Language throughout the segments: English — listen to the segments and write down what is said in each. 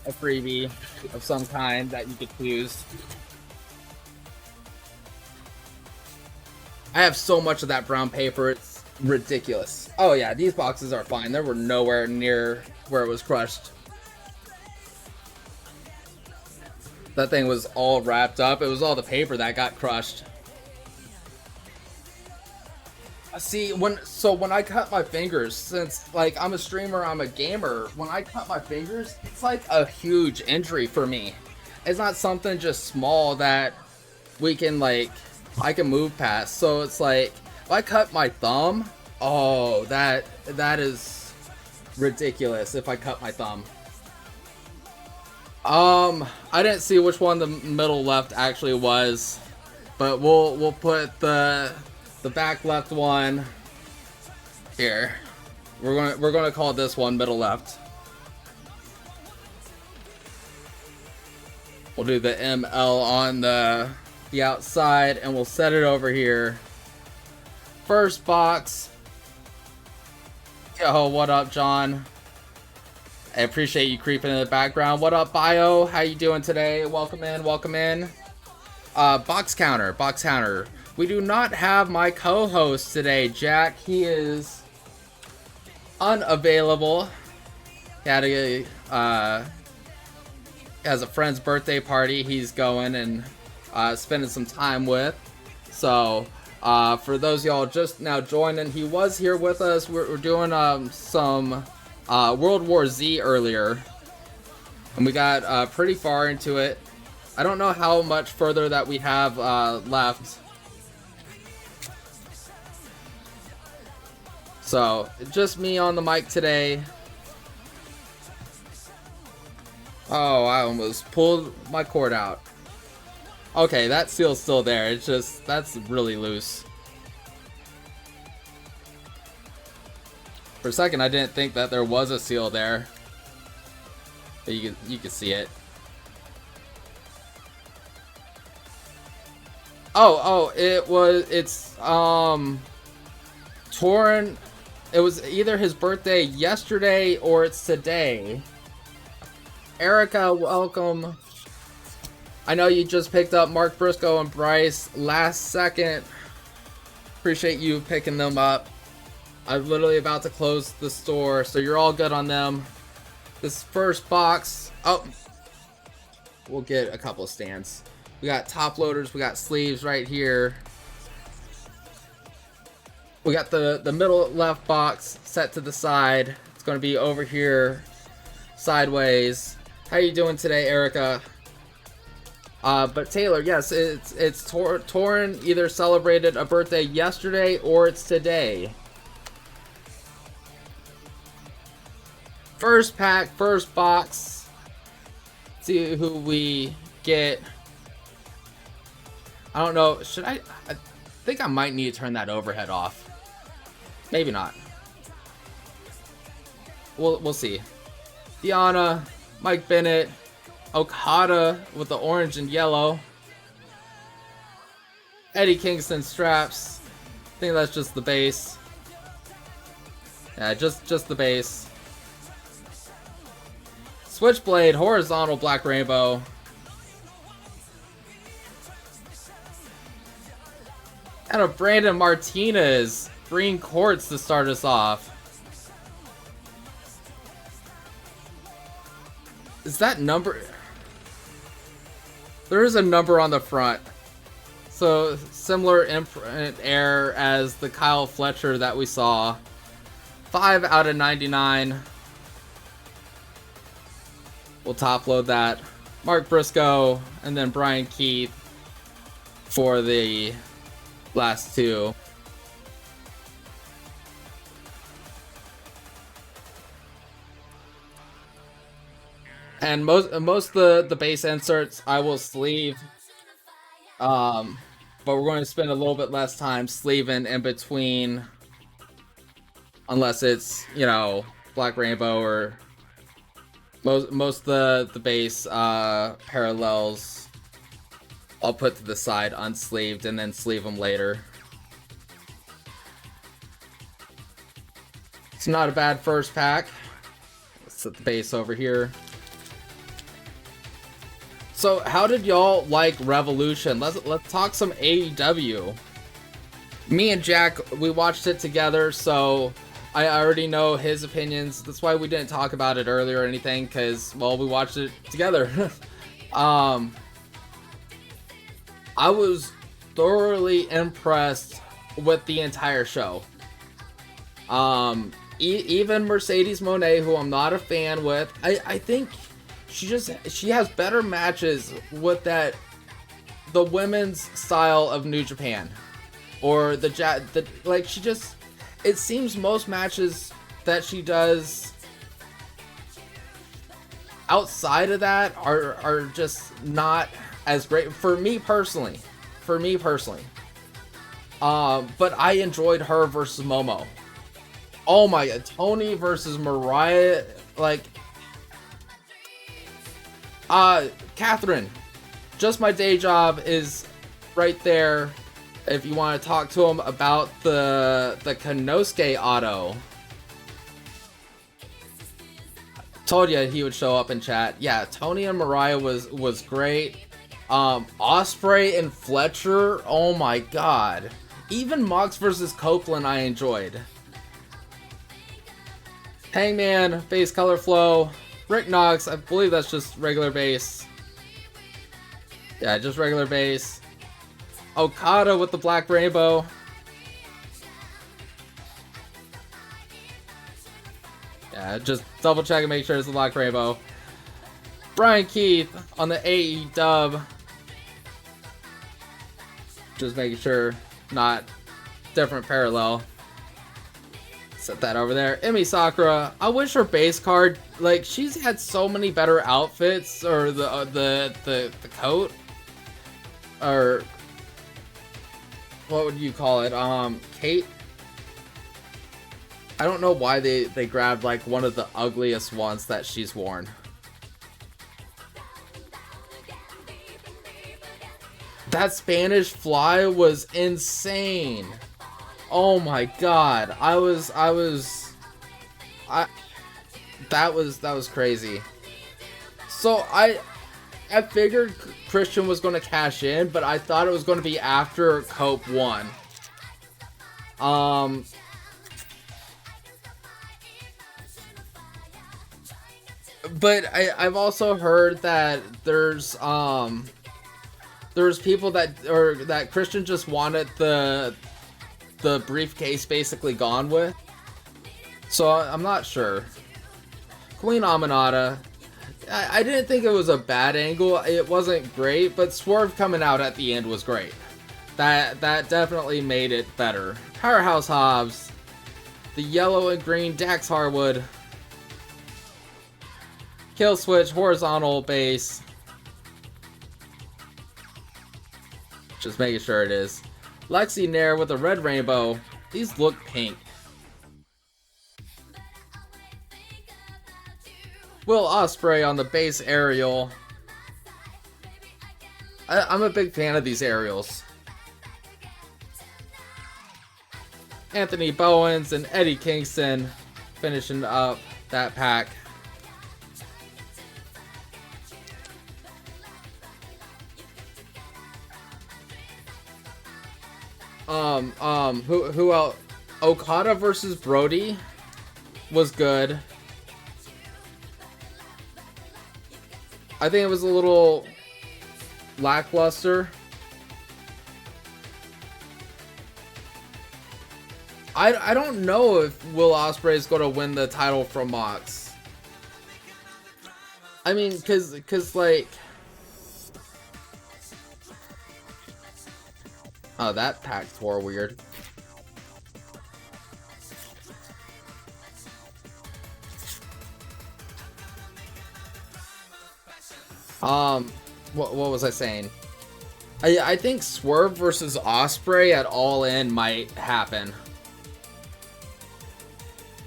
a freebie of some kind that you could choose. I have so much of that brown paper, it's ridiculous. Oh yeah, these boxes are fine. They were nowhere near where it was crushed. That thing was all wrapped up. It was all the paper that got crushed. See, when I cut my fingers, since like I'm a streamer, I'm a gamer, when I cut my fingers, it's like a huge injury for me. It's not something just small that we can like I can move past. So it's like if I cut my thumb, oh, that is ridiculous if I cut my thumb. I didn't see which one the middle left actually was, but we'll put the back left one here. We're gonna call this one middle left. We'll do the ML on the outside, and we'll set it over here. First box. Yo, what up, John? I appreciate you creeping in the background. What up, Bio? How you doing today? Welcome in, welcome in. Box counter. We do not have my co-host today, Jack. He is unavailable. He had has a friend's birthday party he's going and spending some time with. So for those y'all just now joining, he was here with us. We're doing some World War Z earlier, and we got pretty far into it. I don't know how much further that we have left. So, just me on the mic today. Oh, I almost pulled my cord out. Okay, that seal's still there. It's just, that's really loose. For a second, I didn't think that there was a seal there. But you can see it. It's torn. It was either his birthday yesterday or it's today. Erica, welcome. I know you just picked up Mark Briscoe and Bryce last second. Appreciate you picking them up. I'm literally about to close the store, so you're all good on them. This first box, oh, we'll get a couple of stands. We got top loaders, we got sleeves right here. We got the middle left box set to the side. It's going to be over here sideways. How you doing today, Erica? But Taylor, yes, it's Torn either celebrated a birthday yesterday or it's today. First pack, first box. See who we get. I don't know. Should I think I might need to turn that overhead off. Maybe not. We'll see. Diana, Mike Bennett, Okada with the orange and yellow. Eddie Kingston straps. I think that's just the base. Yeah, just the base. Switchblade, horizontal Black Rainbow. And a Brandon Martinez green quartz to start us off. Is that number? There is a number on the front. So similar imprint air as the Kyle Fletcher that we saw. 5 out of 99. We'll top load that. Mark Briscoe and then Brian Keith for the last two. And most of the base inserts I will sleeve. But we're going to spend a little bit less time sleeving in between, unless it's, you know, Black Rainbow or most of the base parallels I'll put to the side unsleeved and then sleeve them later. It's not a bad first pack. Let's set the base over here. So how did y'all like Revolution? Let's talk some AEW. Me and Jack, we watched it together, so I already know his opinions. That's why we didn't talk about it earlier or anything, because, well, we watched it together. I was thoroughly impressed with the entire show. Even Mercedes Moné, who I'm not a fan with, I think she has better matches with the women's style of New Japan, or like she just, it seems most matches that she does outside of that are just not as great for me personally. But I enjoyed her versus Momo. Oh my god, Tony versus Mariah, like, Catherine, Just My Day Job is right there if you want to talk to him about the Konosuke auto. Told you he would show up in chat. Yeah, Tony and Mariah was great. Osprey and Fletcher, oh my god. Even Mox versus Copeland I enjoyed. Hangman, base color flow. Rick Knox, I believe that's just regular base. Yeah, just regular base. Okada with the black rainbow. Yeah, just double check and make sure it's the black rainbow. Brian Keith on the AE dub. Just making sure, not different parallel. Set that over there. Emi Sakura, I wish her base card, like, she's had so many better outfits, or the coat, or what would you call it? Kate. I don't know why they grabbed like one of the ugliest ones that she's worn. That Spanish fly was insane. Oh my god. That was crazy. So I figured Christian was going to cash in, but I thought it was going to be after Cope won. But I've also heard that there's people that Christian just wanted the briefcase basically gone with. So I'm not sure. Queen Aminata, I didn't think it was a bad angle. It wasn't great, but Swerve coming out at the end was great. That definitely made it better. Powerhouse Hobbs, the yellow and green Dax Harwood, Kill Switch horizontal base. Just making sure it is. Lexi Nair with a red rainbow. These look pink. Will Ospreay on the base aerial. I'm a big fan of these aerials. Anthony Bowens and Eddie Kingston finishing up that pack. Who else? Okada versus Brody was good. I think it was a little lackluster. I don't know if Will Ospreay is going to win the title from Mox. I mean, cause like, oh, that pack tore weird. What was I saying? I think Swerve versus Ospreay at All In might happen.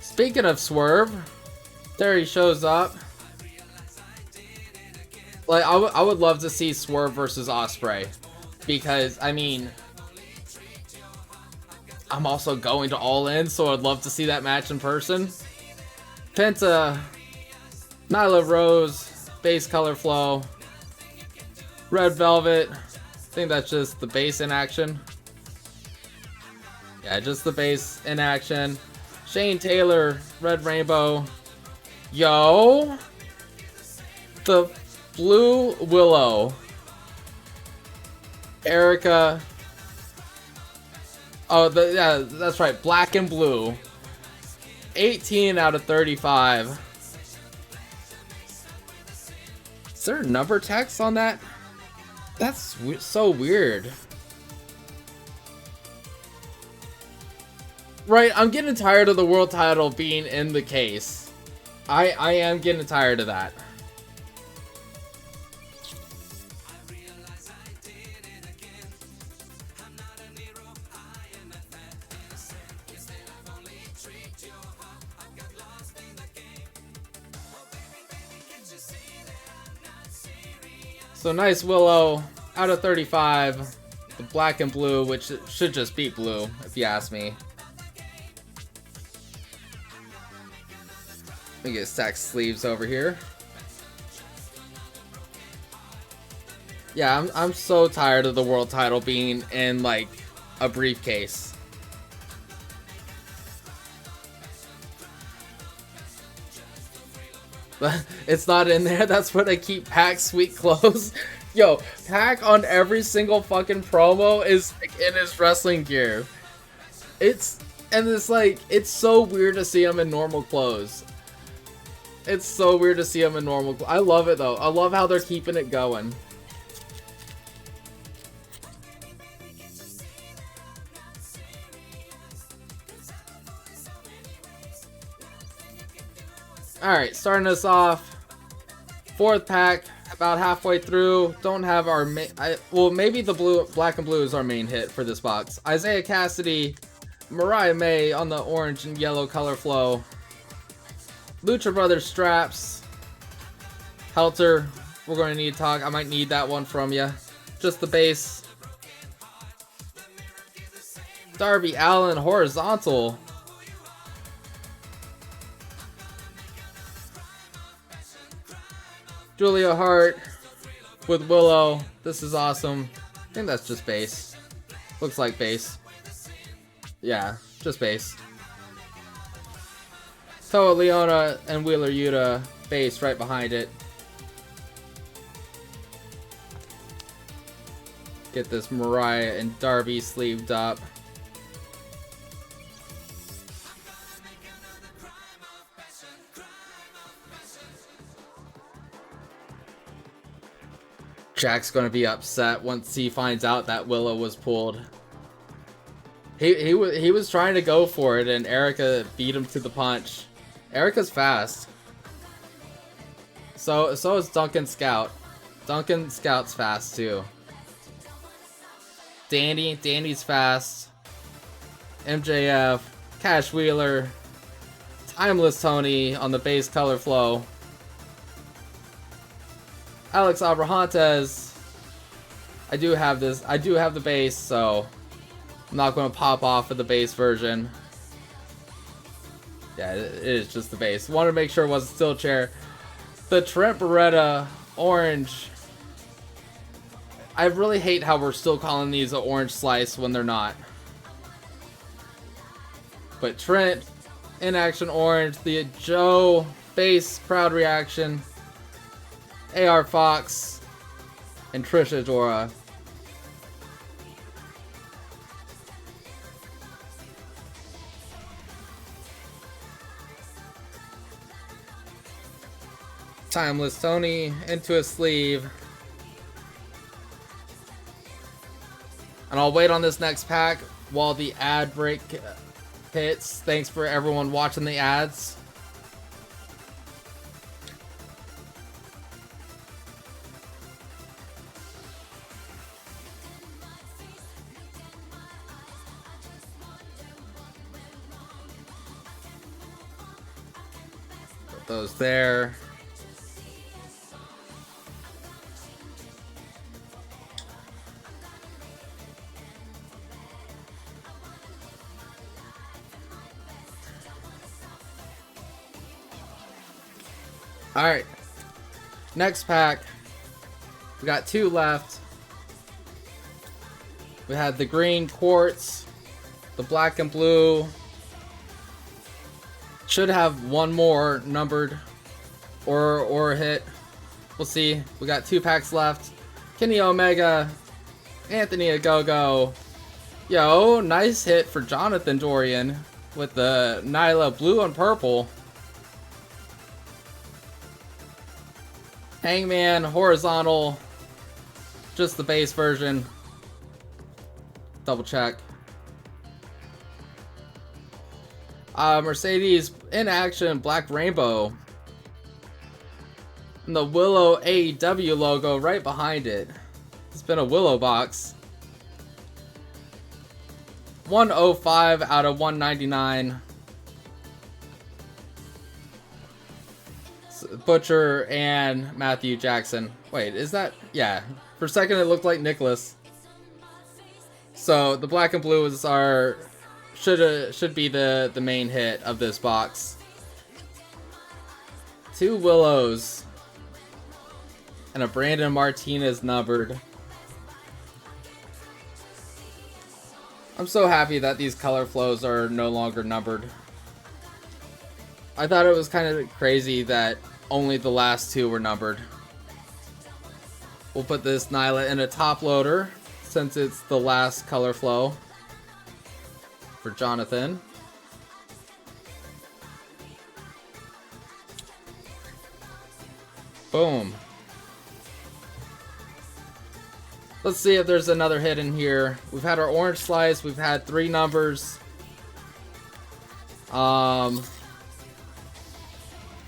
Speaking of Swerve, there he shows up. Like, I would love to see Swerve versus Ospreay, because I mean, I'm also going to All In, so I'd love to see that match in person. Penta, Nyla Rose, base color flow. Red Velvet. I think that's just the base in action. Yeah, just the base in action. Shane Taylor, Red Rainbow. Yo! The Blue Willow. Erica. Oh, yeah, that's right. Black and blue. 18 out of 35. Is there a number text on that? That's so weird. Right, I'm getting tired of the world title being in the case. I am getting tired of that. So nice Willow out of 35. The black and blue, which should just beat blue, if you ask me. Let me get stacked sleeves over here. Yeah, I'm so tired of the world title being in like a briefcase. But it's not in there. That's where they keep Pac sweet clothes. Yo, Pac on every single fucking promo is like, in his wrestling gear. It's like it's so weird to see him in normal clothes. It's so weird to see him in normal clothes. I love it though. I love how they're keeping it going. Alright, starting us off. Fourth pack, about halfway through. Don't have our main... well, maybe the black and blue is our main hit for this box. Isaiah Cassidy, Mariah May on the orange and yellow color flow. Lucha Brothers straps. Helter, we're going to need to talk. I might need that one from you. Just the base. Darby Allin horizontal. Julia Hart with Willow. This is awesome. I think that's just base. Looks like base. Yeah, just base. Toa Leona and Wheeler Yuta base right behind it. Get this Mariah and Darby sleeved up. Jack's gonna be upset once he finds out that Willow was pulled. He was trying to go for it and Erica beat him to the punch. Erica's fast. So is Duncan Scout. Duncan Scout's fast too. Danny's fast. MJF, Cash Wheeler, Timeless Tony on the base color flow. Alex Abrahantes. I do have the base, so I'm not going to pop off of the base version. Yeah, it is just the base. Wanted to make sure it wasn't steel chair. The Trent Beretta orange. I really hate how we're still calling these an orange slice when they're not. But Trent in action orange. The Joe base crowd reaction. AR Fox and Trisha Dora. Timeless Tony into a sleeve. And I'll wait on this next pack while the ad break hits. Thanks for everyone watching the ads. Put those there. Alright, next pack. We got 2 left. We had the green quartz, the black and blue. Should have 1 more numbered or a hit. We'll see. We got 2 packs left. Kenny Omega, Anthony Ogogo. Yo, nice hit for Jonathan Dorian with the Nyla blue and purple. Hangman horizontal, just the base version. Double check. Mercedes in action, Black Rainbow. And the Willow AEW logo right behind it. It's been a Willow box. 105 out of 199. Butcher and Matthew Jackson. Wait, is that? Yeah. For a second it looked like Nicholas. So the black and blue is our should be the main hit of this box. 2 Willows and a Brandon Martinez numbered. I'm so happy that these color flows are no longer numbered. I thought it was kind of crazy that only the last 2 were numbered. We'll put this Nyla in a top loader since it's the last color flow for Jonathan. Boom. Let's see if there's another hit in here. We've had our orange slice. We've had 3 numbers.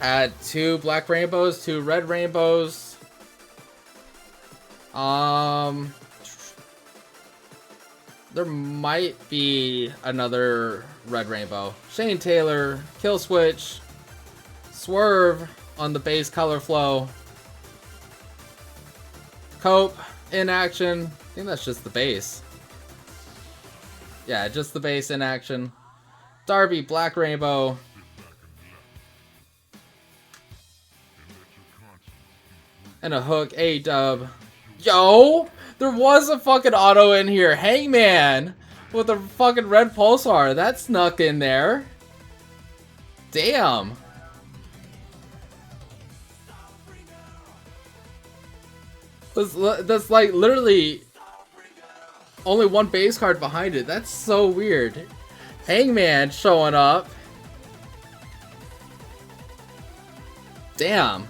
Had 2 black rainbows, 2 red rainbows. There might be another red rainbow. Shane Taylor, Kill Switch, Swerve on the base color flow. Cope in action. I think that's just the base. Yeah, just the base in action. Darby, black rainbow. And a Hook, A-dub. Yo! There was a fucking auto in here. Hangman! With a fucking red pulsar. That snuck in there. Damn. That's like literally only 1 base card behind it. That's so weird. Hangman showing up. Damn.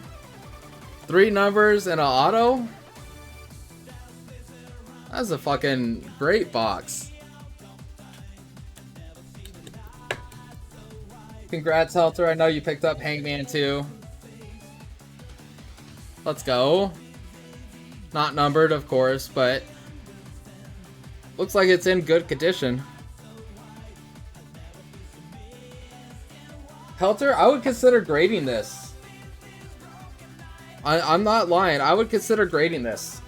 3 numbers and an auto? That's a fucking great box. Congrats, Helter. I know you picked up Hangman too. Let's go. Not numbered, of course, but looks like it's in good condition. Helter, I would consider grading this. I'm not lying. I would consider grading this.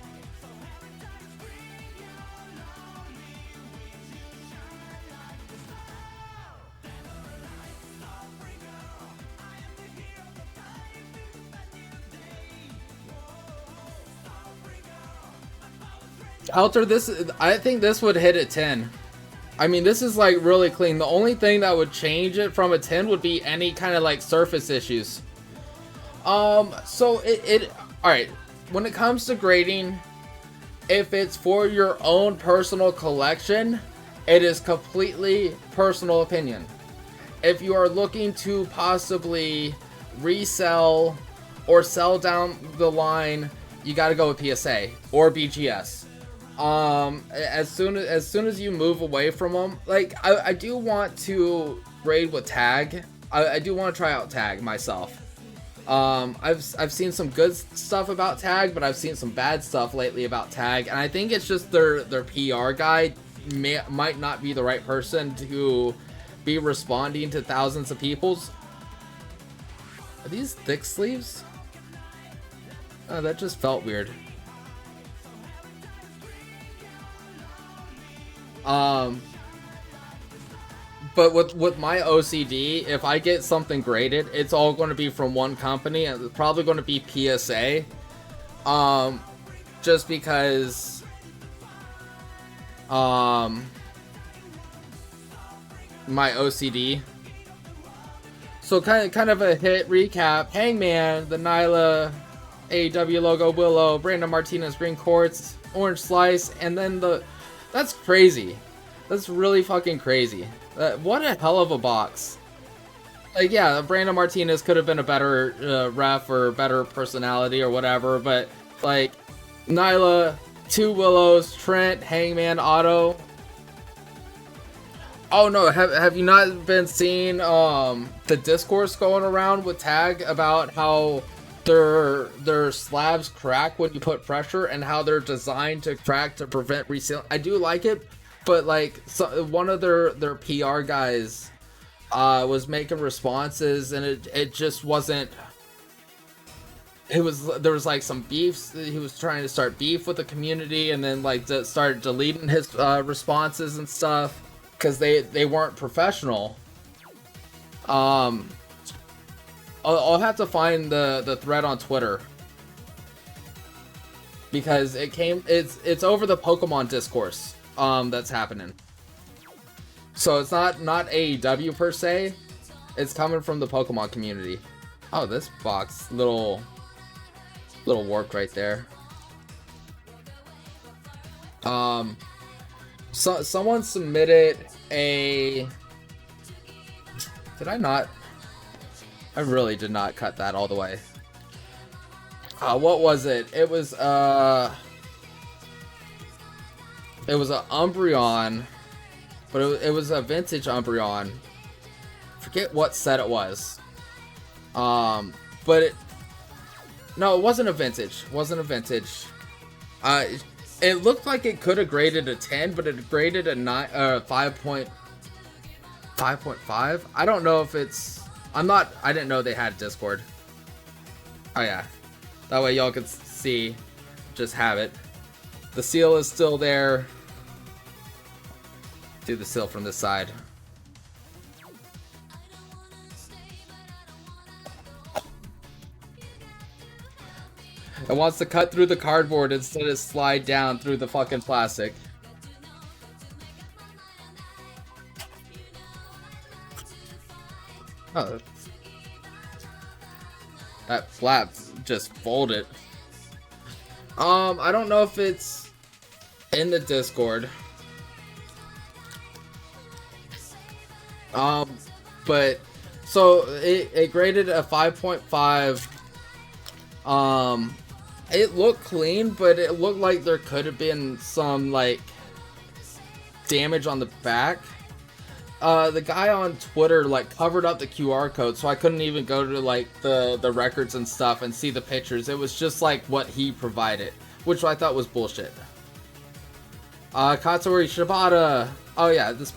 Helter, I think this would hit at 10. I mean, this is like really clean. The only thing that would change it from a 10 would be any kind of like surface issues. So alright, when it comes to grading, if it's for your own personal collection, it is completely personal opinion. If you are looking to possibly resell or sell down the line, you got to go with PSA or BGS. As soon as you move away from them, like I do want to grade with tag. I do want to try out tag myself. I've seen some good stuff about tag, but I've seen some bad stuff lately about tag, and I think it's just their PR guy might not be the right person to be responding to thousands of people's. Are these thick sleeves? Oh, that just felt weird. But with my OCD, if I get something graded, it's all going to be from one company, and it's probably going to be PSA. just because my OCD. So kind of a hit recap. Hangman, the Nyla AEW logo, Willow, Brandon Martinez, Green Quartz, Orange Slice, and then that's crazy. That's really fucking crazy. What a hell of a box. Like, yeah, Brandon Martinez could have been a better ref or better personality or whatever, but like Nyla, 2 Willows, Trent, Hangman, Otto. Oh no, have you not been seeing the discourse going around with Tag about how their slabs crack when you put pressure and how they're designed to crack to prevent resealing? I do like it, but like one of their PR guys was making responses and it just wasn't. There was like some beefs. He was trying to start beef with the community and then like start deleting his responses and stuff because they weren't professional. I'll have to find the thread on Twitter because it's over the Pokemon discourse that's happening. So it's not AEW per se. It's coming from the Pokemon community. Oh, this box, little work right there. Someone submitted a. Did I not? I really did not cut that all the way. What was it? It was an Umbreon, but it was a vintage Umbreon. Forget what set it was. But no, it wasn't a vintage. It looked like it could have graded a 10, but it graded a 5.5. I don't know if it's. I didn't know they had Discord. Oh yeah, that way y'all could see. Just have it. The seal is still there. Do the seal from this side. It wants to cut through the cardboard instead of slide down through the fucking plastic. Oh. That flap just folded. I don't know if it's in the Discord. But so it graded a 5.5. It looked clean, but it looked like there could have been some like damage on the back. The guy on Twitter like covered up the QR code, so I couldn't even go to like the records and stuff and see the pictures. It was just like what he provided, which I thought was bullshit. Katsuri Shibata. Oh yeah, this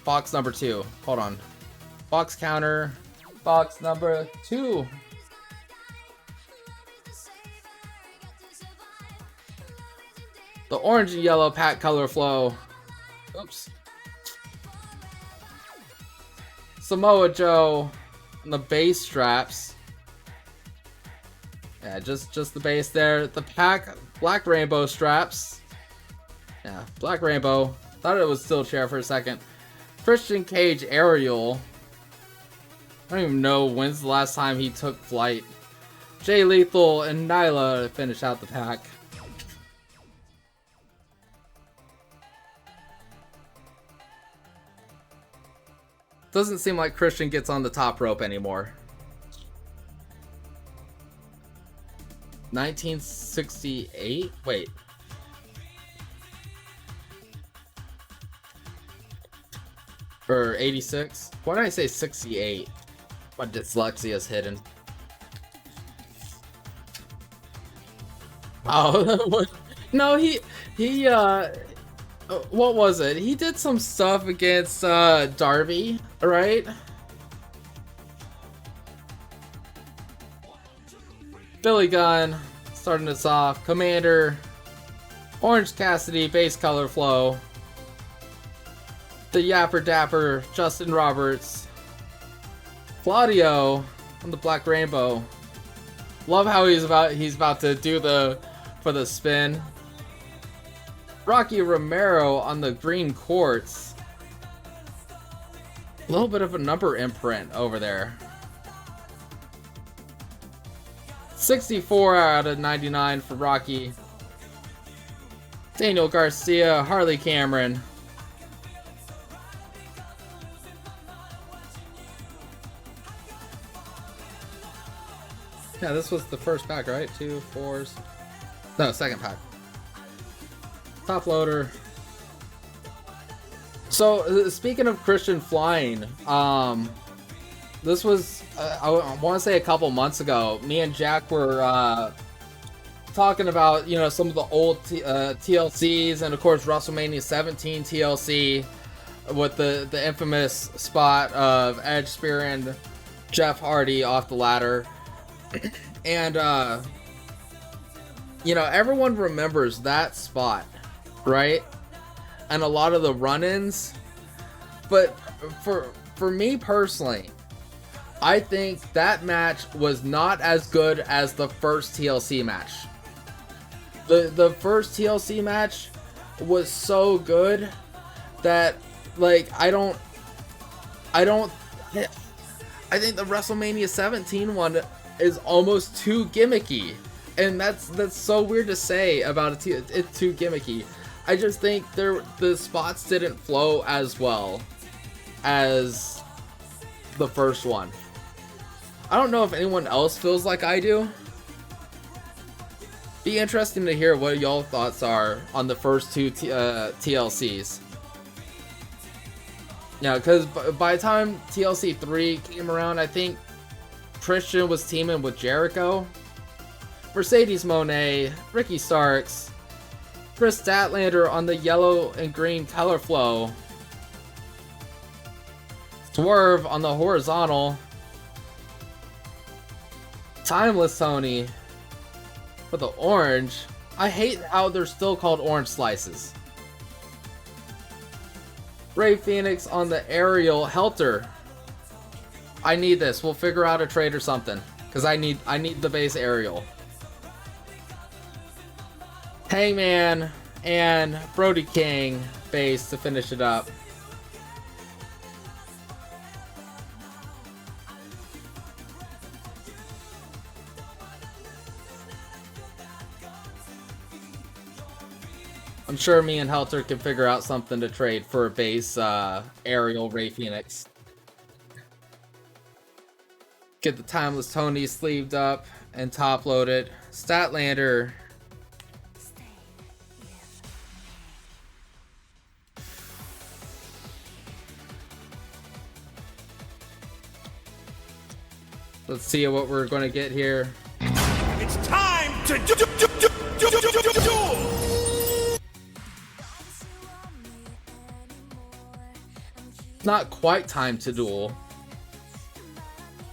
box number 2. Hold on. Box counter. Box number 2. The orange and yellow pack color flow. Oops. Samoa Joe and the base straps. Yeah, just the base there. The pack black rainbow straps. Yeah, black rainbow. Thought it was Steel Chair for a second. Christian Cage Aerial. I don't even know when's the last time he took flight. Jay Lethal and Nyla to finish out the pack. Doesn't seem like Christian gets on the top rope anymore. 1968? Wait. Or 86? Why did I say 68? My dyslexia is hidden. Oh, no, he what was it? He did some stuff against Darby, right? Billy Gunn starting us off. Commander, Orange Cassidy, base color flow. The Yapper Dapper, Justin Roberts. Claudio on the Black Rainbow. Love how he's about to do the for the spin. Rocky Romero on the green quartz. A little bit of a number imprint over there. 64 out of 99 for Rocky. Daniel Garcia, Harley Cameron. Yeah, this was the first pack, right? 2 4s. No, second pack. Top loader. So, speaking of Christian flying, this was, I want to say a couple months ago, me and Jack were talking about, you know, some of the old TLCs, and of course WrestleMania 17 TLC with the infamous spot of Edge spearing Jeff Hardy off the ladder. And, you know, everyone remembers that spot, right? And a lot of the run-ins. But for me personally, I think that match was not as good as the first TLC match. The first TLC match was so good that, like, I think the WrestleMania 17 one is almost too gimmicky, and that's so weird to say about it. It's too gimmicky. I just think the spots didn't flow as well as the first one. I don't know if anyone else feels like I do. Be interesting to hear what y'all thoughts are on the first two TLCs. Yeah, because by the time TLC 3 came around, I think Christian was teaming with Jericho, Mercedes Moné, Ricky Starks, Chris Statlander on the yellow and green color flow, Swerve on the horizontal, Timeless Tony for the orange. I hate how they're still called orange slices. Ray Phoenix on the aerial Helter. I need this. We'll figure out a trade or something, because I need the base aerial. Hangman and Brody King base to finish it up. I'm sure me and Helter can figure out something to trade for a base aerial Ray Phoenix. Get the Timeless Tony sleeved up and top loaded. Statlander. Let's see what we're going to get here. It's time to do. Not quite time to duel.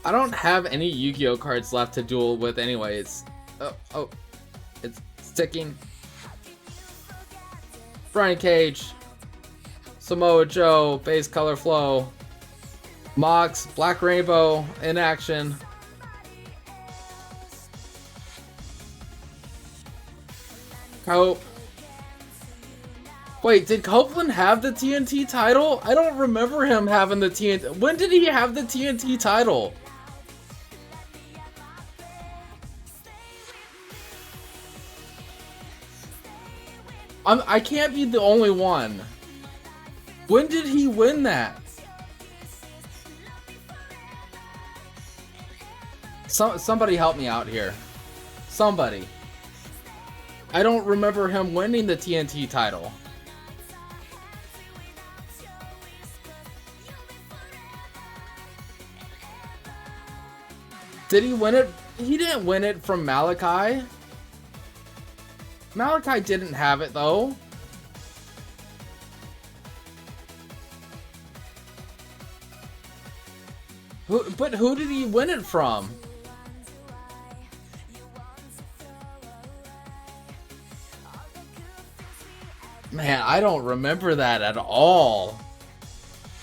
I don't have any Yu-Gi-Oh cards left to duel with anyways. Oh, it's sticking. Brian Cage, Samoa Joe, base color flow, Mox, Black Rainbow in action. Cope. Wait, did Copeland have the TNT title? I don't remember him having the TNT. When did he have the TNT title? I can't be the only one. When did he win that? Somebody help me out here. Somebody. I don't remember him winning the TNT title. Did he win it? He didn't win it from Malachi. Malachi didn't have it though. But who did he win it from? Man, I don't remember that at all.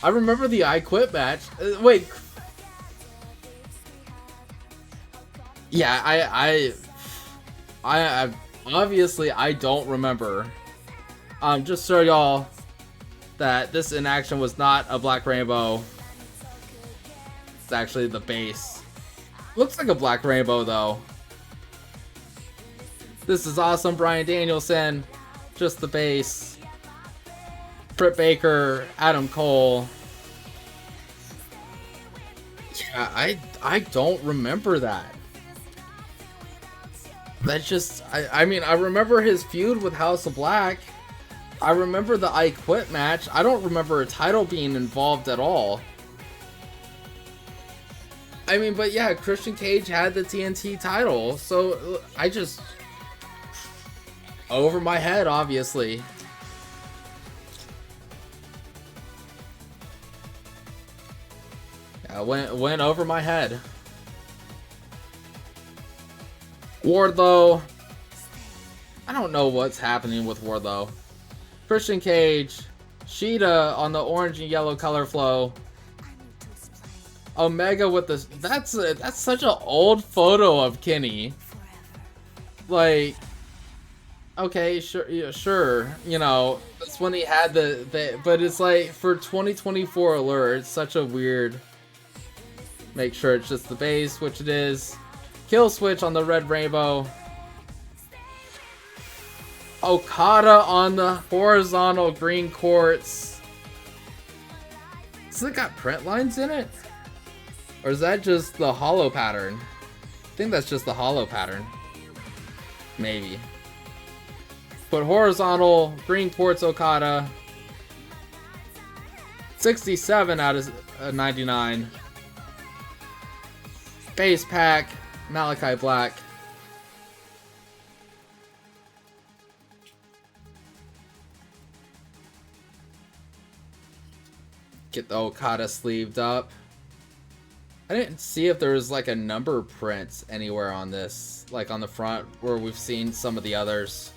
I remember the I Quit match. Wait. Yeah, I obviously I don't remember. Just so y'all that this in action was not a Black Rainbow. It's actually the base. Looks like a Black Rainbow though. This is awesome, Bryan Danielson. Just the base. Britt Baker, Adam Cole. Yeah, I don't remember that. That's just, I mean, I remember his feud with House of Black. I remember the I Quit match. I don't remember a title being involved at all. I mean, but yeah, Christian Cage had the TNT title, so I just... over my head, obviously. Yeah, went over my head. Wardlow. I don't know what's happening with Wardlow. Christian Cage. Sheeta on the orange and yellow color flow. Omega with the... That's such an old photo of Kenny. Like... Okay, sure, yeah, sure. You know, that's when he had the... But it's like, for 2024 Allure, it's such a weird... Make sure it's just the base, which it is. Kill switch on the red rainbow. Okada on the horizontal green quartz. Does it got print lines in it? Or is that just the hollow pattern? I think that's just the hollow pattern. Maybe. But horizontal green quartz Okada. 67 out of 99. Base pack, Malachi Black. Get the Okada sleeved up. I didn't see if there was like a number print anywhere on this, like on the front where we've seen some of the others.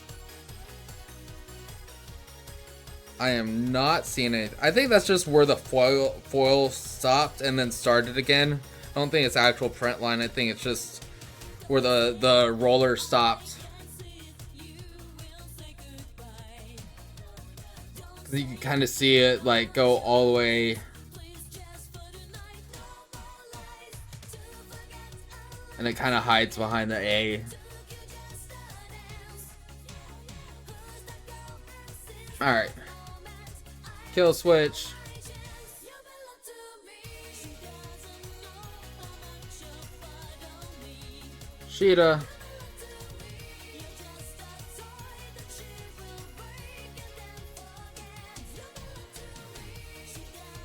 I am not seeing it. I think that's just where the foil stopped and then started again. I don't think it's actual print line. I think it's just where the roller stopped. You can kind of see it like go all the way. And it kind of hides behind the A. Alright. Kill switch. Sheeta.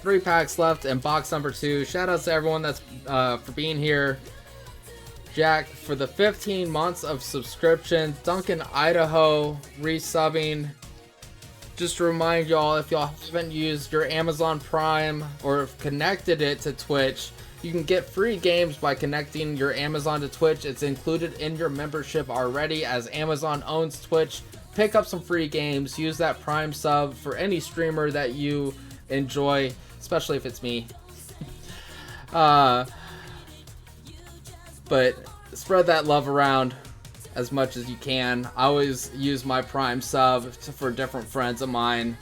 Three packs left and box number 2. Shout out to everyone that's for being here. Jack for the 15 months of subscription. Duncan Idaho resubbing. Just to remind y'all, if y'all haven't used your Amazon Prime or have connected it to Twitch, you can get free games by connecting your Amazon to Twitch. It's included in your membership already, as Amazon owns Twitch. Pick up some free games. Use that Prime sub for any streamer that you enjoy, especially if it's me. But spread that love around as much as you can. I always use my Prime sub for different friends of mine.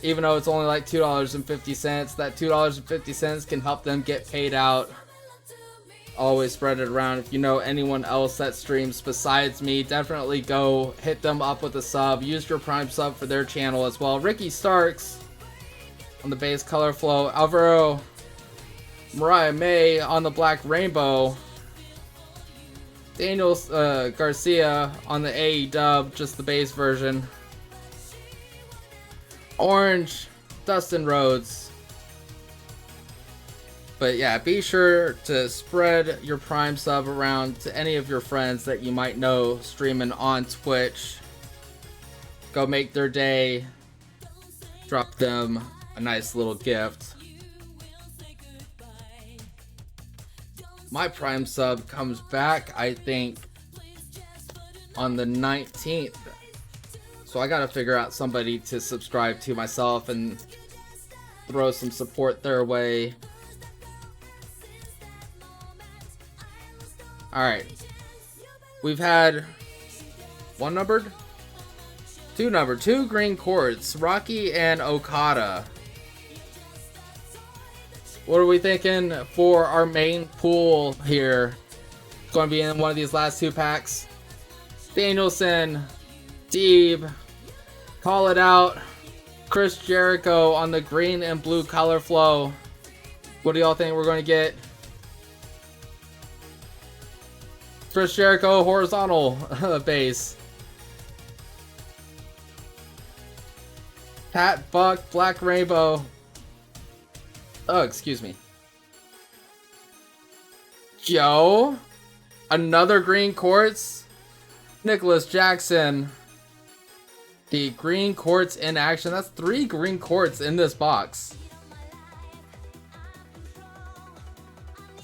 Even though it's only like $2.50, that $2.50 can help them get paid out. Always spread it around. If you know anyone else that streams besides me, definitely go hit them up with a sub. Use your Prime sub for their channel as well. Ricky Starks on the base color flow. Alvaro Mariah May on the black rainbow. Daniel Garcia on the AEW, just the base version. Orange, Dustin Rhodes. But yeah, be sure to spread your Prime sub around to any of your friends that you might know streaming on Twitch. Go make their day. Drop them a nice little gift. My Prime sub comes back, I think, on the 19th. So I gotta figure out somebody to subscribe to myself and throw some support their way. Alright. We've had One numbered? Two numbered. Two green quartz. Rocky and Okada. What are we thinking for our main pool here? It's going to be in one of these last two packs. Danielson, Deeb, Call It Out, Chris Jericho on the green and blue color flow. What do y'all think we're going to get? Chris Jericho horizontal base. Pat Buck, Black Rainbow. Oh, excuse me. Joe. Another green quartz. Nicholas Jackson. The green quartz in action. That's 3 green quartz in this box.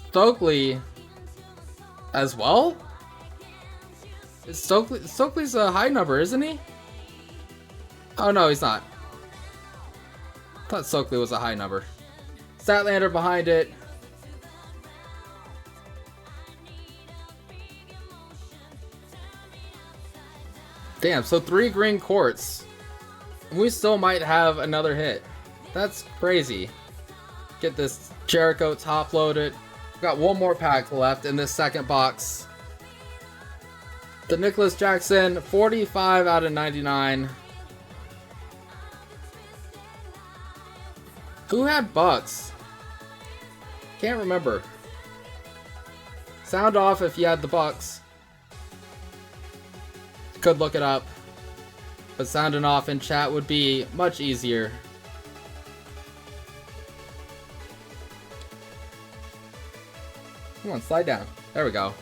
Stokely as well? Stokely's a high number, isn't he? Oh no, he's not. I thought Stokely was a high number. Statlander behind it. Damn, so 3 green quartz. We still might have another hit. That's crazy. Get this Jericho top loaded. We've got one more pack left in this second box. The Nicholas Jackson, 45 out of 99. Who had Bucks? Can't remember. Sound off if you had the Bucks. Could look it up, but sounding off in chat would be much easier. Come on, slide down. There we go.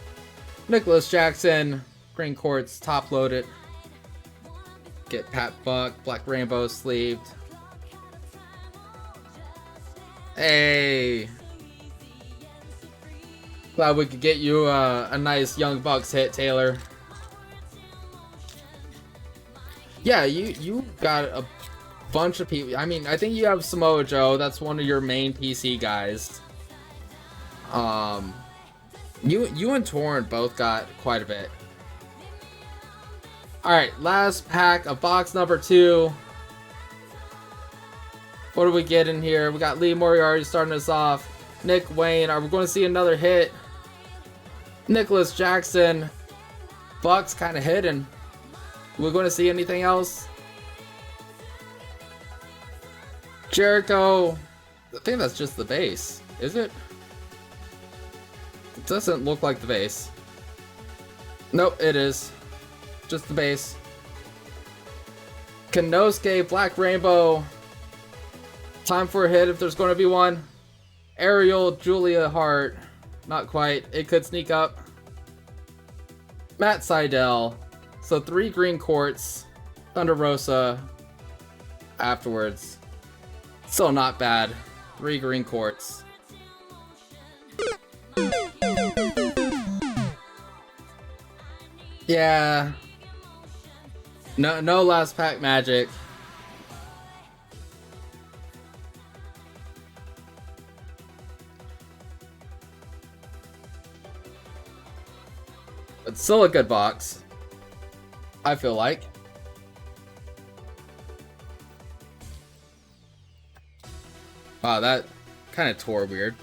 Nicholas Jackson, green quartz, top loaded. Get Pat Buck, Black Rainbow sleeved. Hey. Glad we could get you a nice Young Bucks hit, Taylor. Yeah, you got a bunch of people. I mean, I think you have Samoa Joe. That's one of your main PC guys. You and Torn both got quite a bit. Alright, last pack of box number 2. What do we get in here? We got Lee Moriarty starting us off. Nick Wayne. Are we going to see another hit? Nicholas Jackson. Bucks kind of hidden. We're going to see anything else? Jericho. I think that's just the base. Is it? It doesn't look like the base. Nope, it is. Just the base. Kanosuke, Black Rainbow. Time for a hit if there's going to be one. Ariel, Julia Hart. Not quite. It could sneak up. Matt Seidel. So 3 green quartz. Thunder Rosa. Afterwards. Still not bad. 3 green quartz. Yeah. No last pack magic. It's still a good box, I feel like. Wow, that kind of tore weird.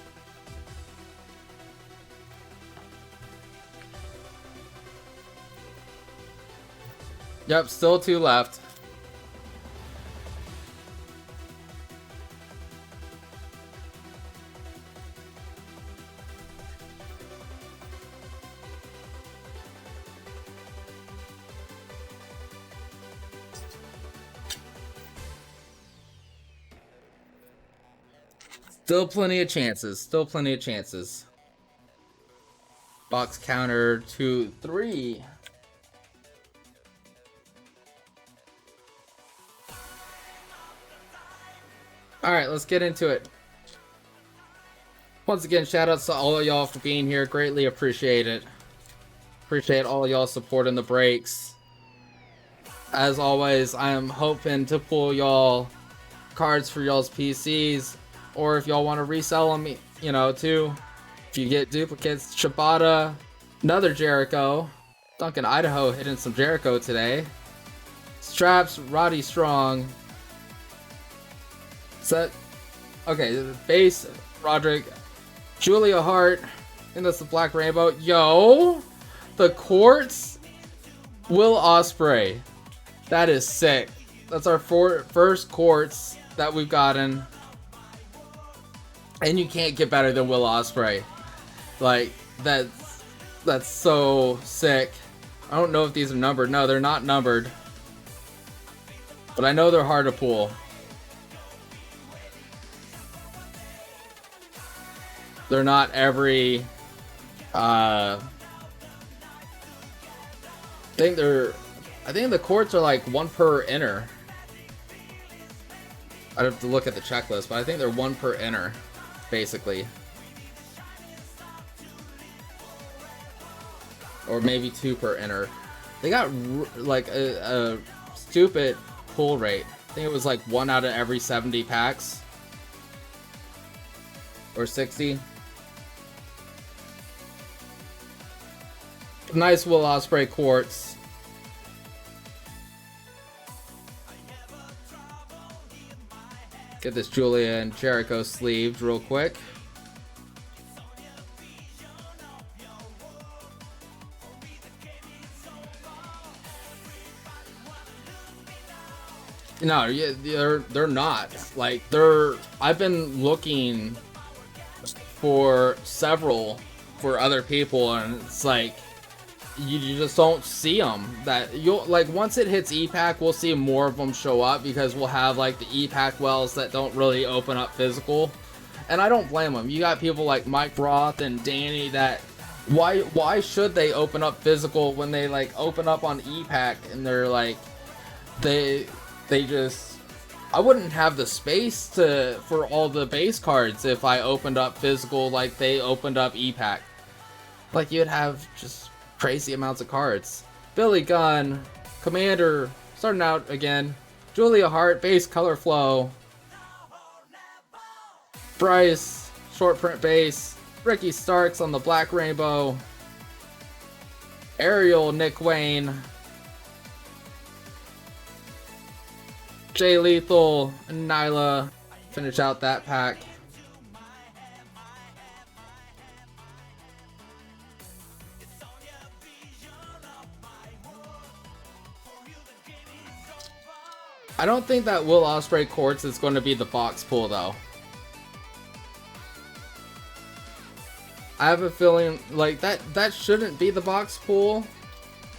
Yep, still 2 left. Still plenty of chances. Still plenty of chances. Box counter 2, 3. Alright, let's get into it. Once again, shout outs to all of y'all for being here. Greatly appreciate it. Appreciate all of y'all supporting the breaks. As always, I am hoping to pull y'all cards for y'all's PCs. Or if y'all want to resell them, you know, too. If you get duplicates, Shibata, another Jericho. Duncan Idaho hitting some Jericho today. Straps, Roddy Strong. Set. Okay, base, Roderick. Julia Hart. And that's the Black Rainbow. Yo! The Quartz. Will Ospreay. That is sick. That's our first Quartz that we've gotten. And you can't get better than Will Ospreay. Like, that's so sick. I don't know if these are numbered. No, they're not numbered. But I know they're hard to pull. They're not every... I think the quartz are like 1 per inner. I'd have to look at the checklist, but I think they're 1 per inner, basically. Or maybe 2 per inner. They got like a stupid pull rate. I think it was like 1 out of every 70 packs. Or 60. Nice Will Ospreay quartz. Get this Julia and Jericho sleeved real quick. No, yeah, they're not. Like, I've been looking for several for other people, and it's like you just don't see them. That you'll like once it hits E-Pack, we'll see more of them show up because we'll have like the E-Pack wells that don't really open up physical, and I don't blame them. You got people like Mike Roth and Danny that why should they open up physical when they like open up on E-Pack and they're like they just, I wouldn't have the space for all the base cards if I opened up physical like they opened up E-Pack. Like, you'd have just crazy amounts of cards. Billy Gunn, Commander, starting out again. Julia Hart, base color flow. Bryce, short print base. Ricky Starks on the Black Rainbow. Ariel, Nick Wayne. Jay Lethal and Nyla finish out that pack. I don't think that Will Ospreay quartz is going to be the box pull though. I have a feeling like that shouldn't be the box pull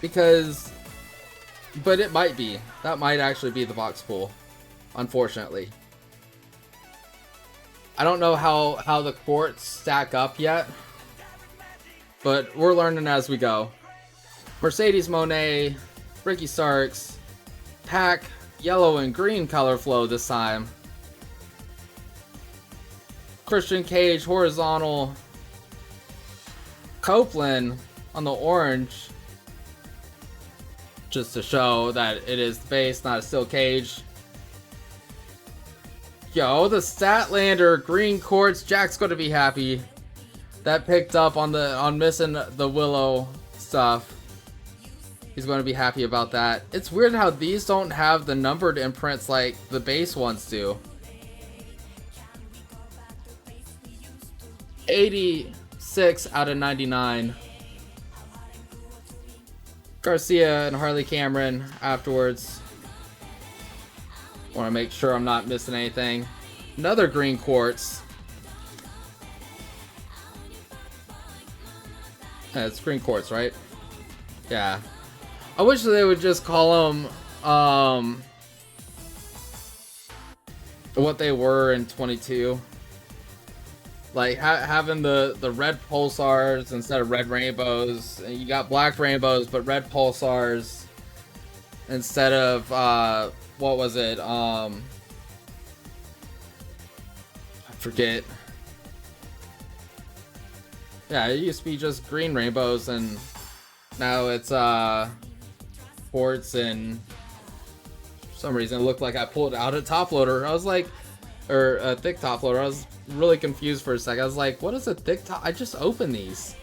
because, but it might be. That might actually be the box pull, unfortunately. I don't know how the quartz stack up yet, but we're learning as we go. Mercedes Monet, Ricky Starks, pack, yellow and green color flow this time. Christian Cage, horizontal. Copeland on the orange. Just to show that it is the base, not a steel cage. Yo, the Statlander green quartz. Jack's gonna be happy. That picked up on missing the Willow stuff. He's going to be happy about that. It's weird how these don't have the numbered imprints like the base ones do. 86 out of 99. Garcia and Harley Cameron afterwards. Want to make sure I'm not missing anything. Another green quartz. Yeah, it's green quartz, right? Yeah. I wish they would just call them what they were in 22. Like having the red pulsars instead of red rainbows. And you got black rainbows, but red pulsars instead of what was it? I forget. Yeah, it used to be just green rainbows, and now it's ports, and for some reason it looked like I pulled out a top loader. I was like, or a thick top loader. I was really confused for a second. I was like, what is a thick top? I just opened these.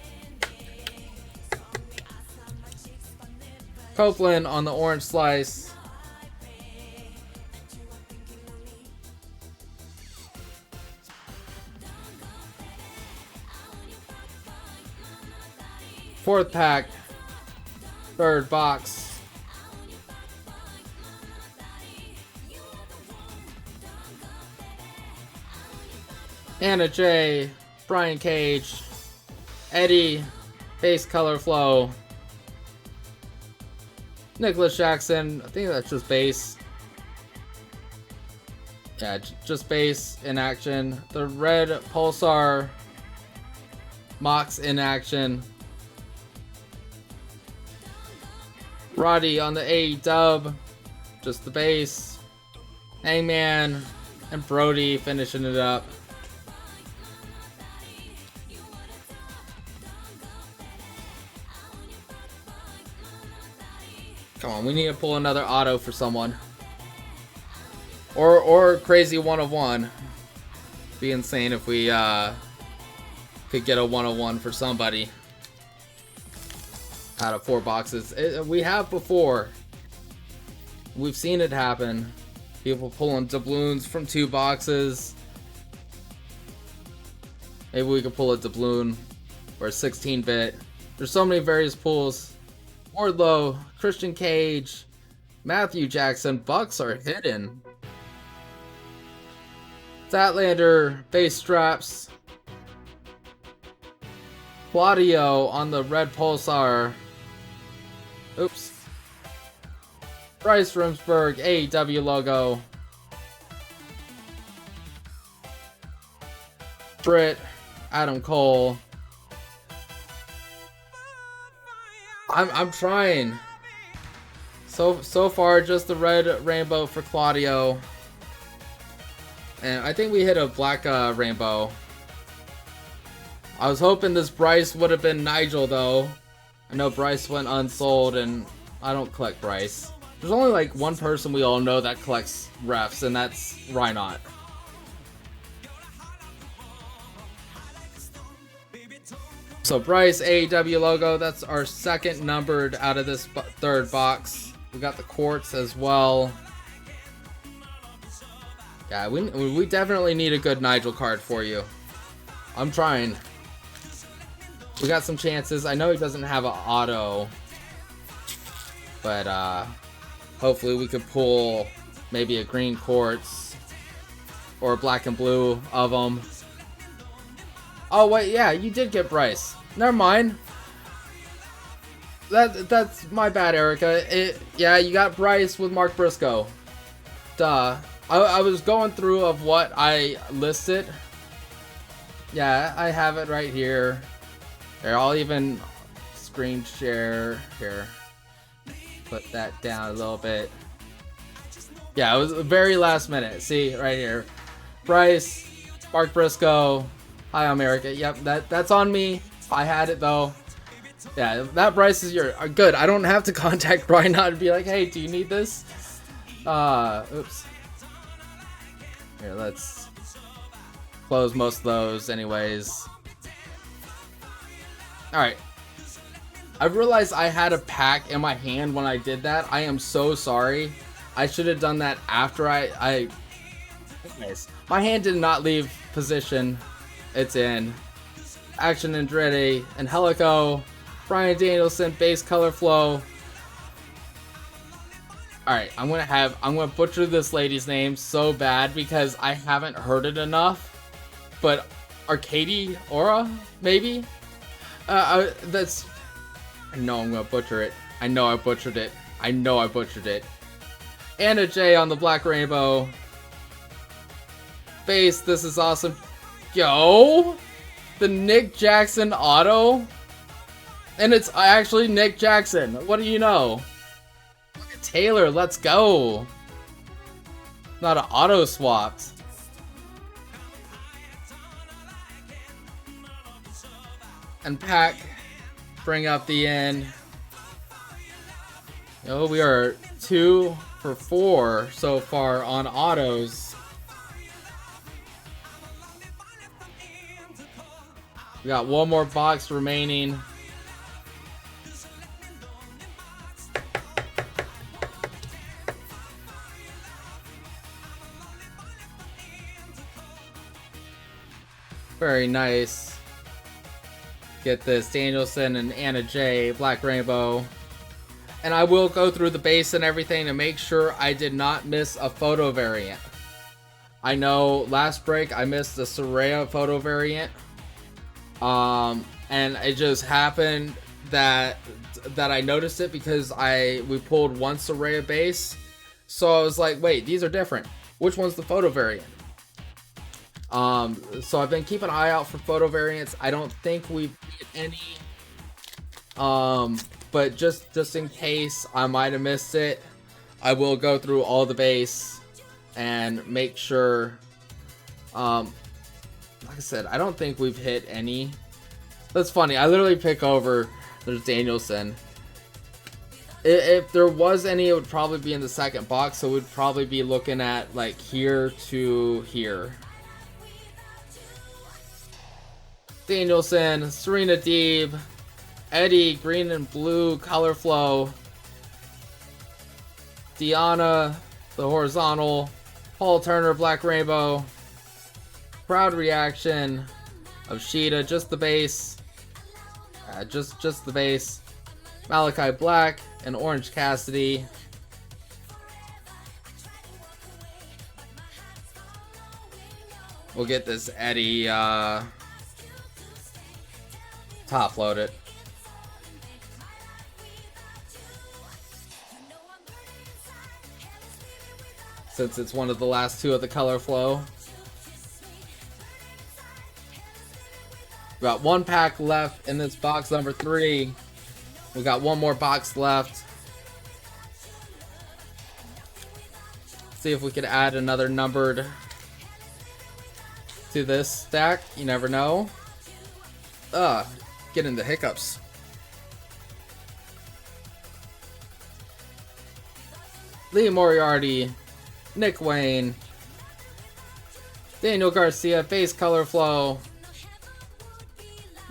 Copeland on the orange slice. Fourth pack. Third box. Anna J. Brian Cage. Eddie. Base color flow. Nicholas Jackson. I think that's just base. Yeah, just base in action. The red Pulsar. Mox in action. Roddy on the AEW. Just the base. Hangman. And Brody finishing it up. Come on, we need to pull another auto for someone. Or crazy 1 of 1. Be insane if we could get a 1 of 1 for somebody out of 4 boxes. We have before. We've seen it happen. People pulling doubloons from 2 boxes. Maybe we could pull a doubloon or a 16-bit. There's so many various pulls. Wardlow, Christian Cage, Matthew Jackson, Bucks are hidden. Statlander, base straps. Claudio on the red Pulsar. Oops. Bryce Remsburg, AEW logo. Britt, Adam Cole. I'm trying. So far, just the red rainbow for Claudio. And I think we hit a black rainbow. I was hoping this Bryce would have been Nigel, though. I know Bryce went unsold, and I don't collect Bryce. There's only like one person we all know that collects refs, and that's Reinhardt. So Bryce, AEW logo, that's our second numbered out of this third box. We got the quartz as well. Yeah, we definitely need a good Nigel card for you. I'm trying. We got some chances. I know he doesn't have an auto, but hopefully we could pull maybe a green quartz or a black and blue of them. Oh wait, yeah, you did get Bryce. Never mind. That's my bad, Erica. Yeah, you got Bryce with Mark Briscoe. Duh. I was going through of what I listed. Yeah, I have it right here. Here, I'll even screen share here. Put that down a little bit. Yeah, it was very last minute. See, right here. Bryce, Mark Briscoe. Hi, I'm Erica. Yep, that's on me. I had it though. Yeah, that Bryce is your good. I don't have to contact Brian now to be like, hey, do you need this? Oops. Here, let's close most of those anyways. Alright. I realized I had a pack in my hand when I did that. I am so sorry. I should have done that after I anyways, my hand did not leave position. It's in. Action Andretti, Angelico, Brian Danielson, base color flow. Alright, I'm gonna butcher this lady's name so bad because I haven't heard it enough. But Arcady Aura, maybe? That's I know I'm gonna butcher it. I know I butchered it. I know I butchered it. Anna J on the black rainbow. Base, this is awesome. Yo! The Nick Jackson auto? And it's actually Nick Jackson. What do you know? Taylor, let's go. Not an auto swapped. And pack. Bring up the end. Oh, we are 2 for 4 so far on autos. We got one more box remaining. Very nice. Get this Danielson and Anna J, Black Rainbow. And I will go through the base and everything to make sure I did not miss a photo variant. I know last break I missed the Soraya photo variant. And it just happened that I noticed it because we pulled one Soraya base. So I was like, wait, these are different. Which one's the photo variant? So I've been keeping an eye out for photo variants. I don't think we've hit any. But just in case I might have missed it, I will go through all the base and make sure. Like I said, I don't think we've hit any. That's funny. I literally pick over. There's Danielson. If there was any, it would probably be in the second box. So we'd probably be looking at like here to here. Danielson, Serena Deeb, Eddie, green and blue color flow, Deanna, the horizontal, Paul Turner, Black Rainbow, crowd reaction of Sheeta, just the base, just the base, Malachi Black and Orange Cassidy. We'll get this Eddie top loaded. Since it's one of the last two of the color flow. We got one pack left in this box number 3. We got one more box left. See if we could add another numbered to this stack. You never know. Getting the hiccups. Lee Moriarty, Nick Wayne, Daniel Garcia, base color flow,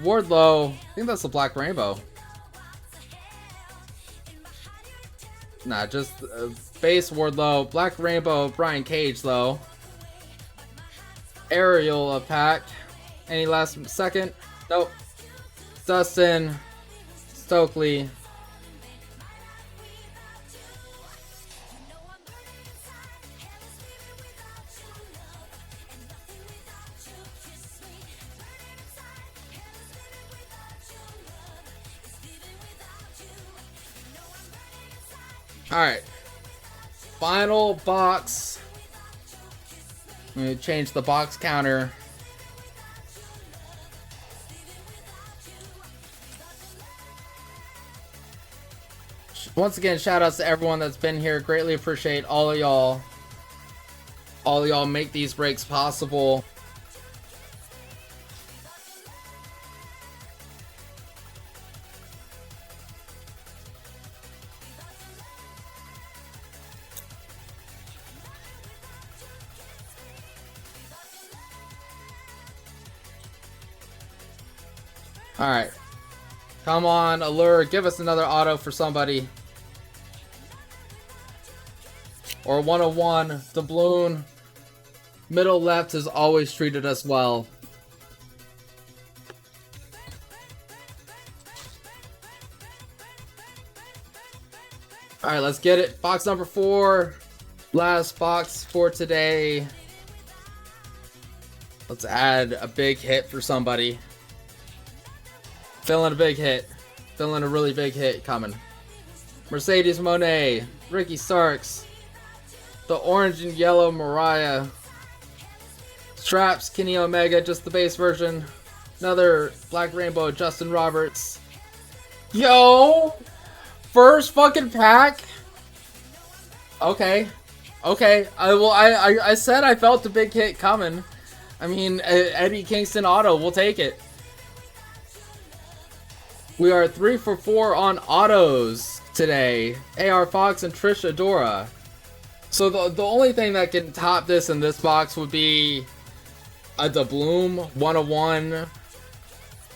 Wardlow, I think that's the Black Rainbow. Nah, just base Wardlow, Black Rainbow, Brian Cage though. Ariel pack. Any last second? Nope. Dustin, Stokely, alright, final box. Let me change the box counter. Once again, shout outs to everyone that's been here. Greatly appreciate all of y'all. All of y'all make these breaks possible. Alright. Come on, Allure. Give us another auto for somebody. Or 101, Doubloon. Middle left has always treated us well. Alright, let's get it. Box number 4. Last box for today. Let's add a big hit for somebody. Feeling a big hit. Feeling a really big hit coming. Mercedes Moné. Ricky Starks. The orange and yellow Mariah. Straps, Kenny Omega, just the base version. Another Black Rainbow, Justin Roberts. Yo! First fucking pack? Okay. Okay. I said I felt the big hit coming. I mean, Eddie Kingston auto, we'll take it. We are 3 for 4 on autos today. AR Fox and Trish Adora. So the only thing that can top this in this box would be a Doubloon 101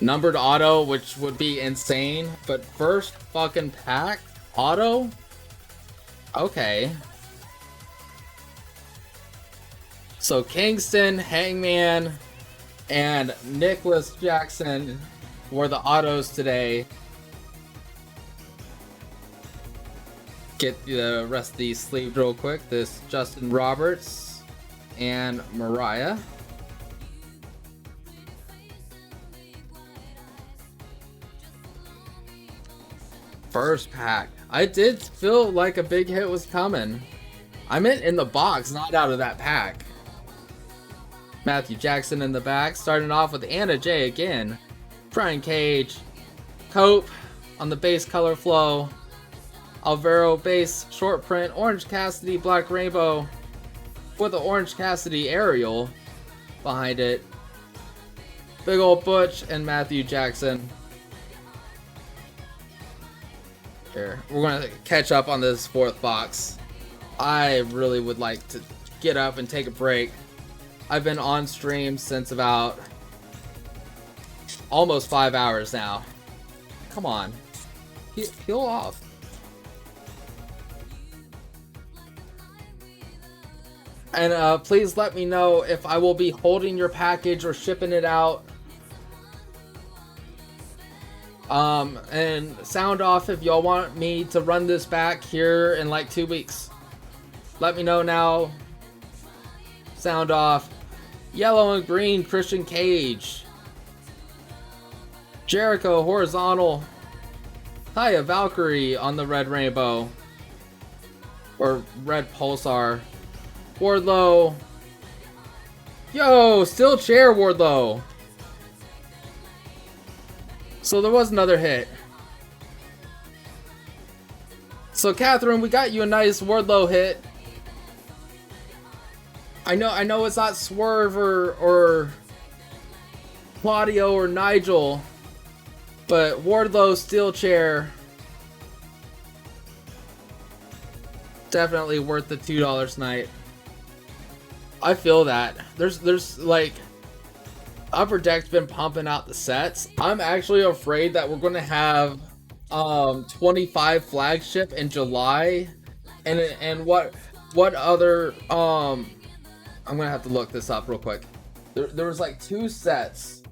numbered auto, which would be insane. But first fucking pack auto? Okay. So Kingston, Hangman, And Nicholas Jackson were the autos today. Get the rest of these sleeved real quick. This Justin Roberts and Mariah. First pack. I did feel like a big hit was coming. I meant in the box, not out of that pack. Matthew Jackson in the back, starting off with Anna Jay again. Brian Cage. Cope on the base color flow. Alvaro base short print. Orange Cassidy Black Rainbow with the Orange Cassidy aerial behind it. Big old Butch and Matthew Jackson. Here, we're gonna catch up on this fourth box. I really would like to get up and take a break. I've been on stream since about almost 5 hours now. Come on, peel off. And please let me know if I will be holding your package or shipping it out. And sound off if y'all want me to run this back here in like 2 weeks. Let me know now. Sound off. Yellow and green Christian Cage. Jericho horizontal. Taya Valkyrie on the red rainbow. Or red pulsar. Wardlow. Yo, still chair Wardlow. So there was another hit. So Catherine, we got you a nice Wardlow hit. I know it's not Swerve or Claudio or Nigel, but Wardlow steel chair. Definitely worth the $2 tonight. I feel that. There's like Upper Deck's been pumping out the sets. I'm actually afraid that we're gonna have 25 flagship in July, and what other I'm gonna have to look this up real quick. There was like 2 sets.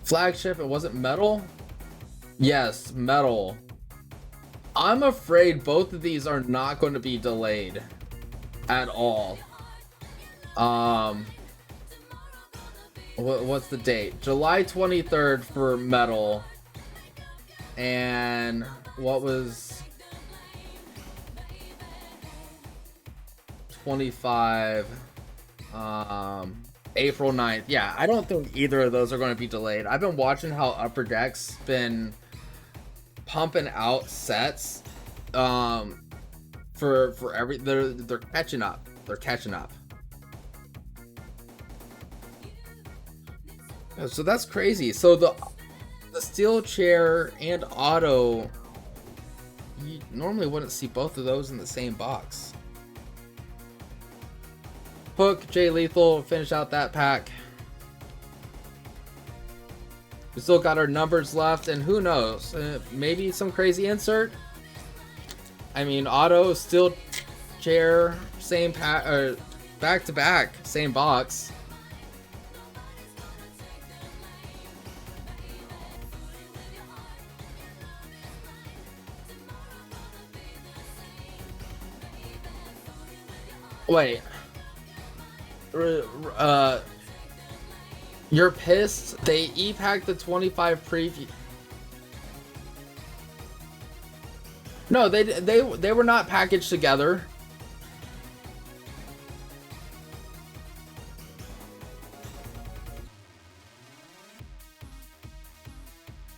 Flagship, it wasn't metal. Yes, metal. I'm afraid both of these are not going to be delayed at all. What's the date? July 23rd for metal. And what was 25? April 9th. Yeah, I don't think either of those are going to be delayed. I've been watching how Upper Deck's been pumping out sets for every they're catching up. They're catching up. So that's crazy. So the steel chair and auto, you normally wouldn't see both of those in the same box. Hook, Jay Lethal, finish out that pack. We still got our numbers left, and who knows? Maybe some crazy insert. I mean, auto, steel chair, same pack, or back to back, same box. Wait. You're pissed? They e-packed the 25 preview. No, they were not packaged together.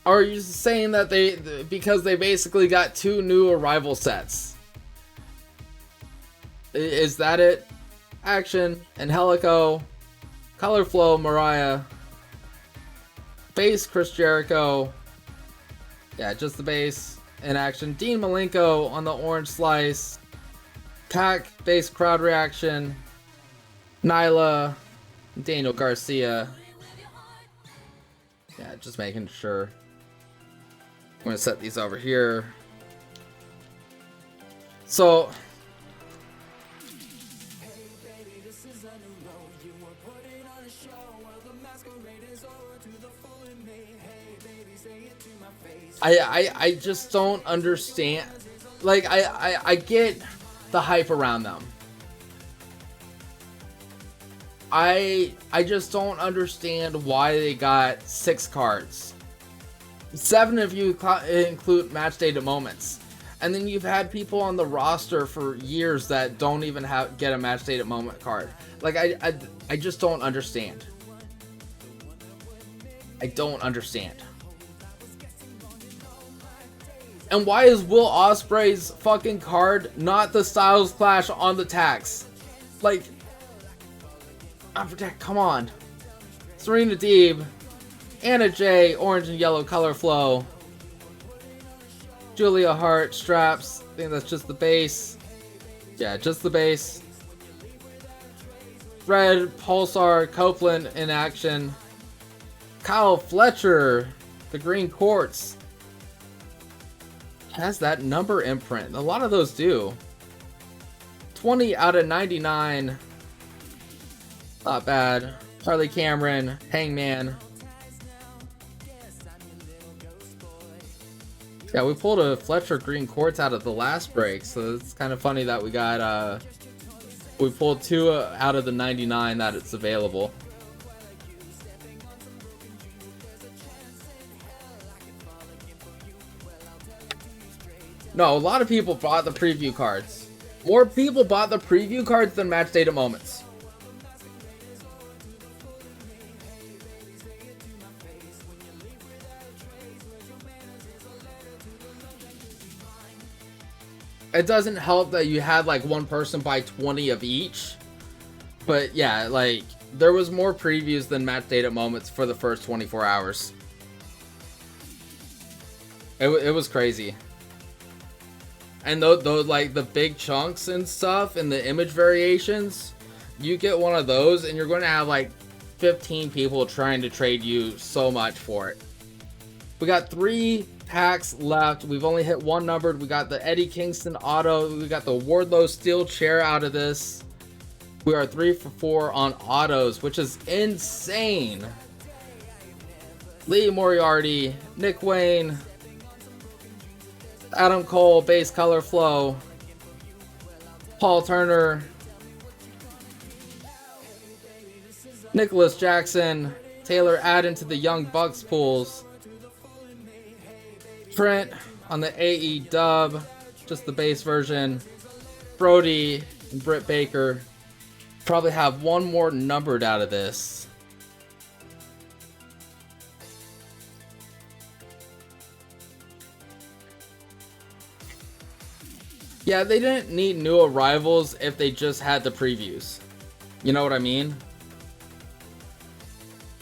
Or are you saying that because they basically got 2 new arrival sets? Is that it? Action, Angelico, Color Flow, Mariah, Base, Chris Jericho. Yeah, just the base in action. Dean Malenko on the orange slice. Pack, base crowd reaction. Nyla, Daniel Garcia. Yeah, just making sure. I'm gonna set these over here. So I just don't understand. Like, I get the hype around them. I just don't understand why they got 6 cards. 7 if you include match day to moments. And then you've had people on the roster for years that don't even get a match day to moment card. Like, I just don't understand. I don't understand. And why is Will Ospreay's fucking card not the Styles Clash on the tax? Like, come on. Serena Deeb, Anna Jay, orange and yellow color flow. Julia Hart, straps. I think that's just the base. Yeah, just the base. Fred, Pulsar, Copeland in action. Kyle Fletcher, the green quartz. Has that number imprint. A lot of those do. 20 out of 99. Not bad. Charlie Cameron, Hangman. Yeah, we pulled a Fletcher green quartz out of the last break, so it's kind of funny that we got we pulled 2 out of the 99 that it's available. No, a lot of people bought the preview cards. More people bought the preview cards than match data moments. It doesn't help that you had like one person buy 20 of each. But yeah, like there was more previews than match data moments for the first 24 hours. It was crazy. And those like the big chunks and stuff and the image variations, you get one of those and you're going to have like 15 people trying to trade you so much for it. We got 3 packs left. We've only hit 1 numbered. We got the Eddie Kingston auto. We got the Wardlow steel chair out of this. We are 3 for 4 on autos, which is insane. Lee Moriarty, Nick Wayne, Adam Cole, base color flow, Paul Turner, Nicholas Jackson, Taylor Adden to the Young Bucks pools, Trent on the AE dub, just the base version, Brody and Britt Baker. Probably have 1 more numbered out of this. Yeah, they didn't need new arrivals if they just had the previews. You know what I mean?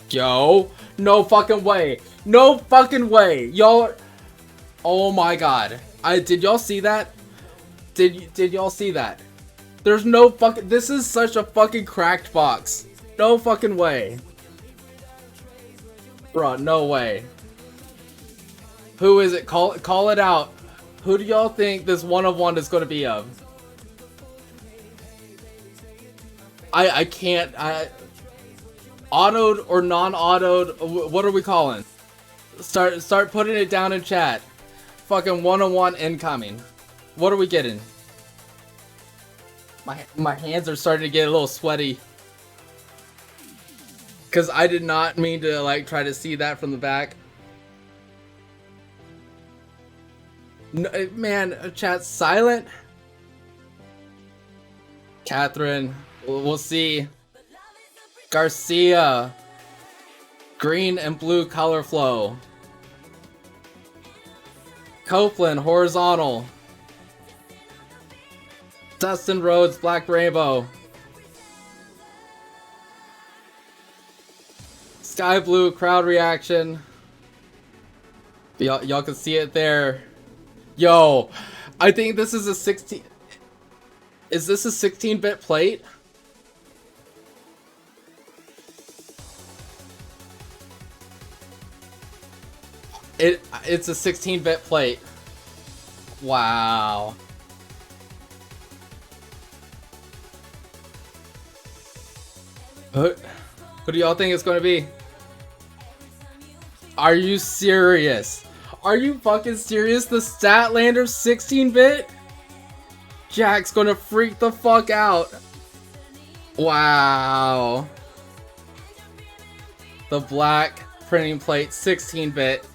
Yo, no fucking way. No fucking way. Y'all, oh my god. Did y'all see that? Did y'all see that? There's no fucking, this is such a fucking cracked box. No fucking way. Bro, no way. Who is it? Call it out. Who do y'all think this 1 of 1 is going to be of? I can't. Autoed or non-autoed? What are we calling? Start putting it down in chat. Fucking 1 of 1 incoming. What are we getting? My hands are starting to get a little sweaty. Because I did not mean to like try to see that from the back. No, man, chat's silent. Catherine, we'll see. Garcia, green and blue color flow. Copeland, horizontal. Dustin Rhodes, black rainbow. Sky blue, crowd reaction. Y'all can see it there. Yo, I think this is a 16. Is this a 16-bit plate? It's a 16-bit plate. Wow. Who do y'all think it's going to be? Are you serious? Are you fucking serious? The Statlander 16-bit? Jack's gonna freak the fuck out. Wow. The black printing plate 16-bit.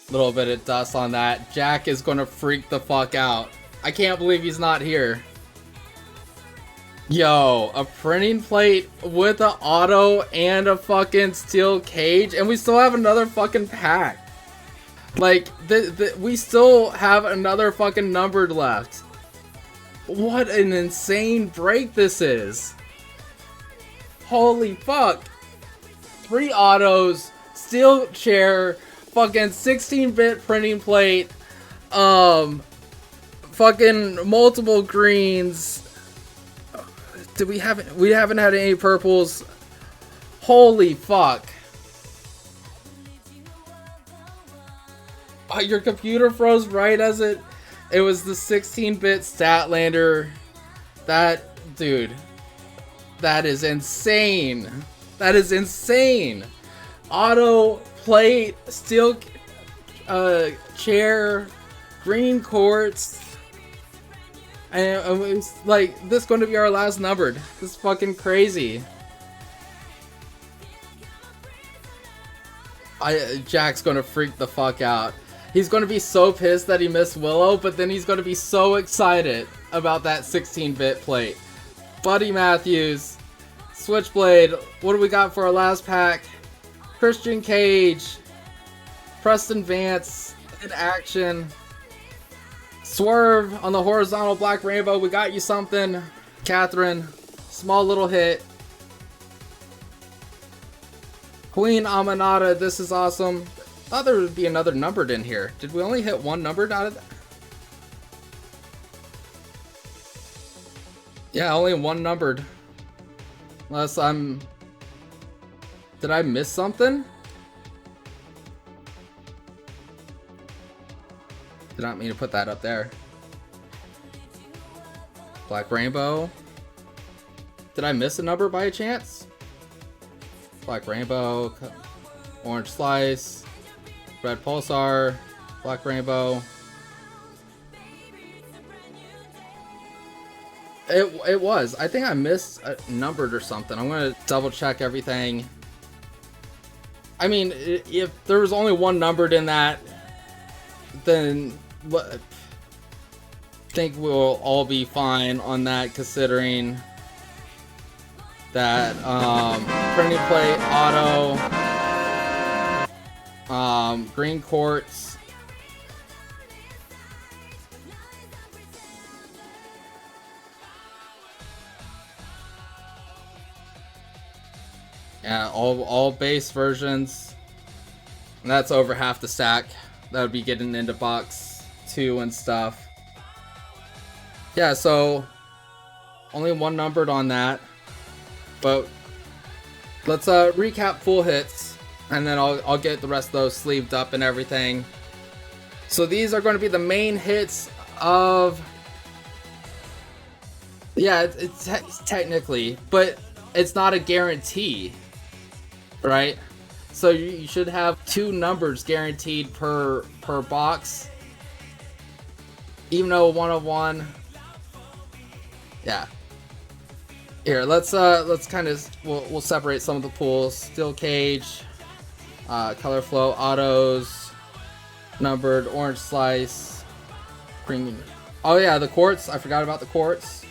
Little bit of dust on that. Jack is gonna freak the fuck out. I can't believe he's not here. Yo, a printing plate with an auto and a fucking steel cage, and we still have another fucking pack. Like, we still have another fucking numbered left. What an insane break this is. Holy fuck. 3 autos, steel chair, fucking 16-bit printing plate, fucking multiple greens. We haven't had any purples. Holy fuck. Oh, your computer froze right as it was the 16-bit Statlander. That, dude, that is insane. That is insane. Auto, plate, steel chair, green quartz. And it's like, this is going to be our last numbered. This is fucking crazy. Jack's going to freak the fuck out. He's going to be so pissed that he missed Willow, but then he's going to be so excited about that 16-bit plate. Buddy Matthews, Switchblade. What do we got for our last pack? Christian Cage, Preston Vance in action. Swerve on the horizontal black rainbow. We got you something. Catherine, small little hit. Queen Amanada, this is awesome. Thought there would be another numbered in here. Did we only hit one numbered out of that? Yeah, only one numbered. Unless I'm... Did I miss something? Did not mean to put that up there. Black Rainbow. Did I miss a number by a chance? Black Rainbow. Orange Slice. Red Pulsar. Black Rainbow. It was. I think I missed a numbered or something. I'm gonna double check everything. I mean, if there was only one numbered in that, then I think we'll all be fine on that, considering that printing plate, auto, green quartz. Yeah, all base versions. And that's over half the stack. That would be getting into box 2 and stuff. Yeah, so only one numbered on that. But let's recap full hits, and then I'll get the rest of those sleeved up and everything. So these are going to be the main hits of... Yeah, it's technically, but it's not a guarantee, right? So you should have 2 numbers guaranteed per box, even though 1 of 1. Yeah. Here, let's kind of we'll separate some of the pools. Steel Cage, Color Flow, autos, numbered, orange slice, green. Oh yeah, the quartz. I forgot about the quartz.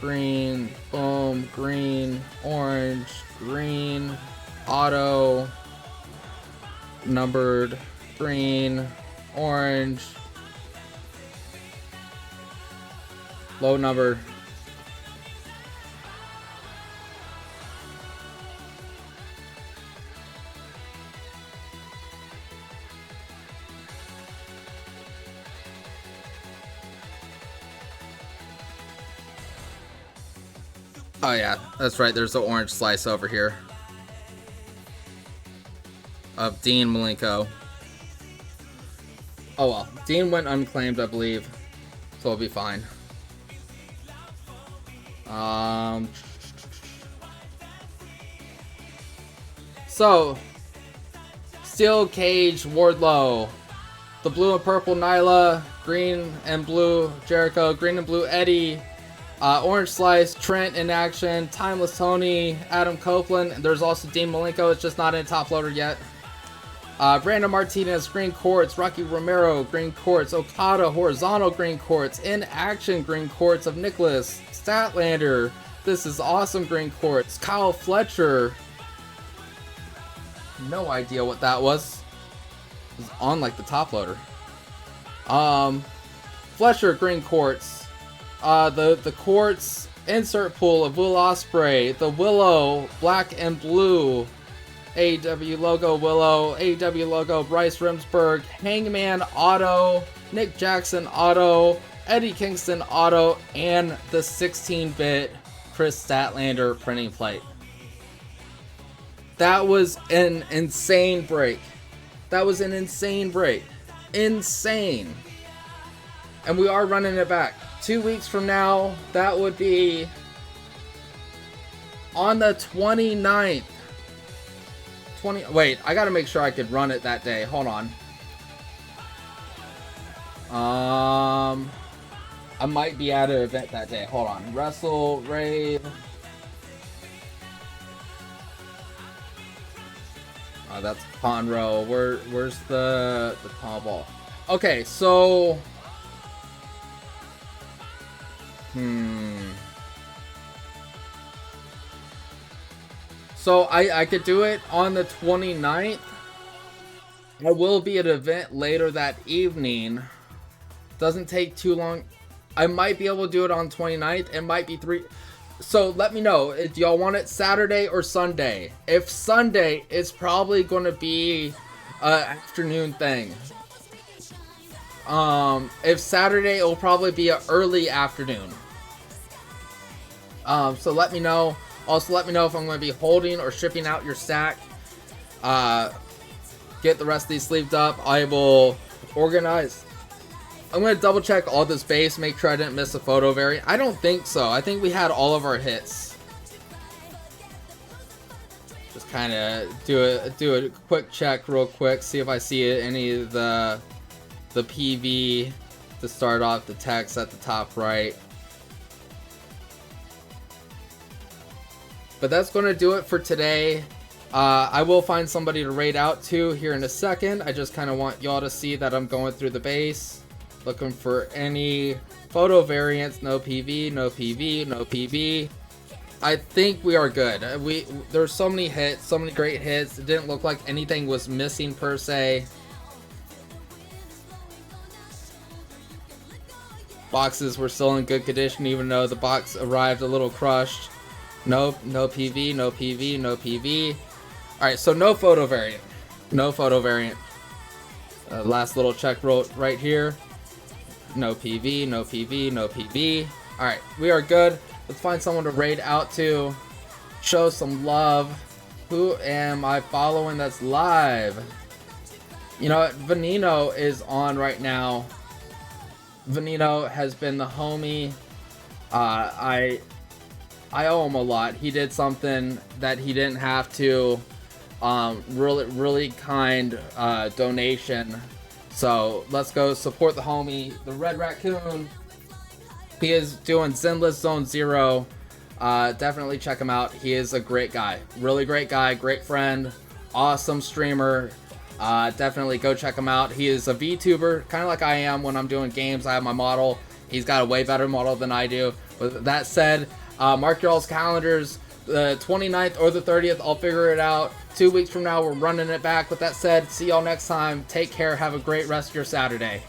Green, boom, green, orange, green, auto, numbered, green, orange, low number. Oh yeah, that's right, there's the orange slice over here of Dean Malenko. Oh well, Dean went unclaimed, I believe, so it'll be fine. So, Steel Cage Wardlow, the blue and purple Nyla, green and blue Jericho, green and blue Eddie, Orange Slice, Trent in action, Timeless Tony, Adam Copeland, and there's also Dean Malenko, it's just not in top loader yet. Brandon Martinez, green quartz, Rocky Romero, green quartz, Okada, horizontal green quartz, in action green quartz of Nicholas, Statlander, this is awesome green quartz, Kyle Fletcher, no idea what that was, it was on like the top loader. Fletcher green quartz, the quartz insert pool of Will Ospreay, the Willow black and blue, AEW logo Willow, AEW logo Bryce Remsburg, Hangman auto, Nick Jackson auto, Eddie Kingston auto, and the 16-bit Chris Statlander printing plate. That was an insane break. That was an insane break. Insane. And we are running it back. 2 weeks from now, that would be on the 29th. Wait, I gotta make sure I could run it that day. Hold on. I might be at an event that day. Hold on. Wrestle, Rave. Oh, that's Conroe. Where's the tall ball? Okay, so So I could do it on the 29th. I will be at an event later that evening. Doesn't take too long. I might be able to do it on 29th. It might be 3. So let me know. Do y'all want it Saturday or Sunday? If Sunday, it's probably going to be an afternoon thing. If Saturday, it'll probably be an early afternoon. So let me know. Also, let me know if I'm going to be holding or shipping out your stack. Get the rest of these sleeved up. I will organize. I'm going to double check all this base, make sure I didn't miss a photo variant. I don't think so. I think we had all of our hits. Just kind of do a quick check real quick, see if I see any of the PV to start off, the text at the top right. But that's going to do it for today. I will find somebody to raid out to here in a second. I just kind of want y'all to see that I'm going through the base, looking for any photo variants. No PV, no PV, no PV. I think we are good. There's so many hits, so many great hits. It didn't look like anything was missing per se. Boxes were still in good condition, even though the box arrived a little crushed. No PV, no PV, no PV. Alright, so no photo variant. No photo variant. Last little check right here. No PV, no PV, no PV. Alright, we are good. Let's find someone to raid out to. Show some love. Who am I following that's live? You know what? Veneno is on right now. Veneno has been the homie. I owe him a lot. He did something that he didn't have to. Really kind donation. So let's go support the homie, the Red Raccoon. He is doing Zenless Zone Zero. Definitely check him out. He is a great guy. Really great guy. Great friend. Awesome streamer. Definitely go check him out. He is a VTuber, kind of like I am when I'm doing games. I have my model. He's got a way better model than I do. With that said, mark your all's calendars. The 29th or the 30th, I'll figure it out. 2 weeks from now, we're running it back. With that said, see y'all next time. Take care. Have a great rest of your Saturday.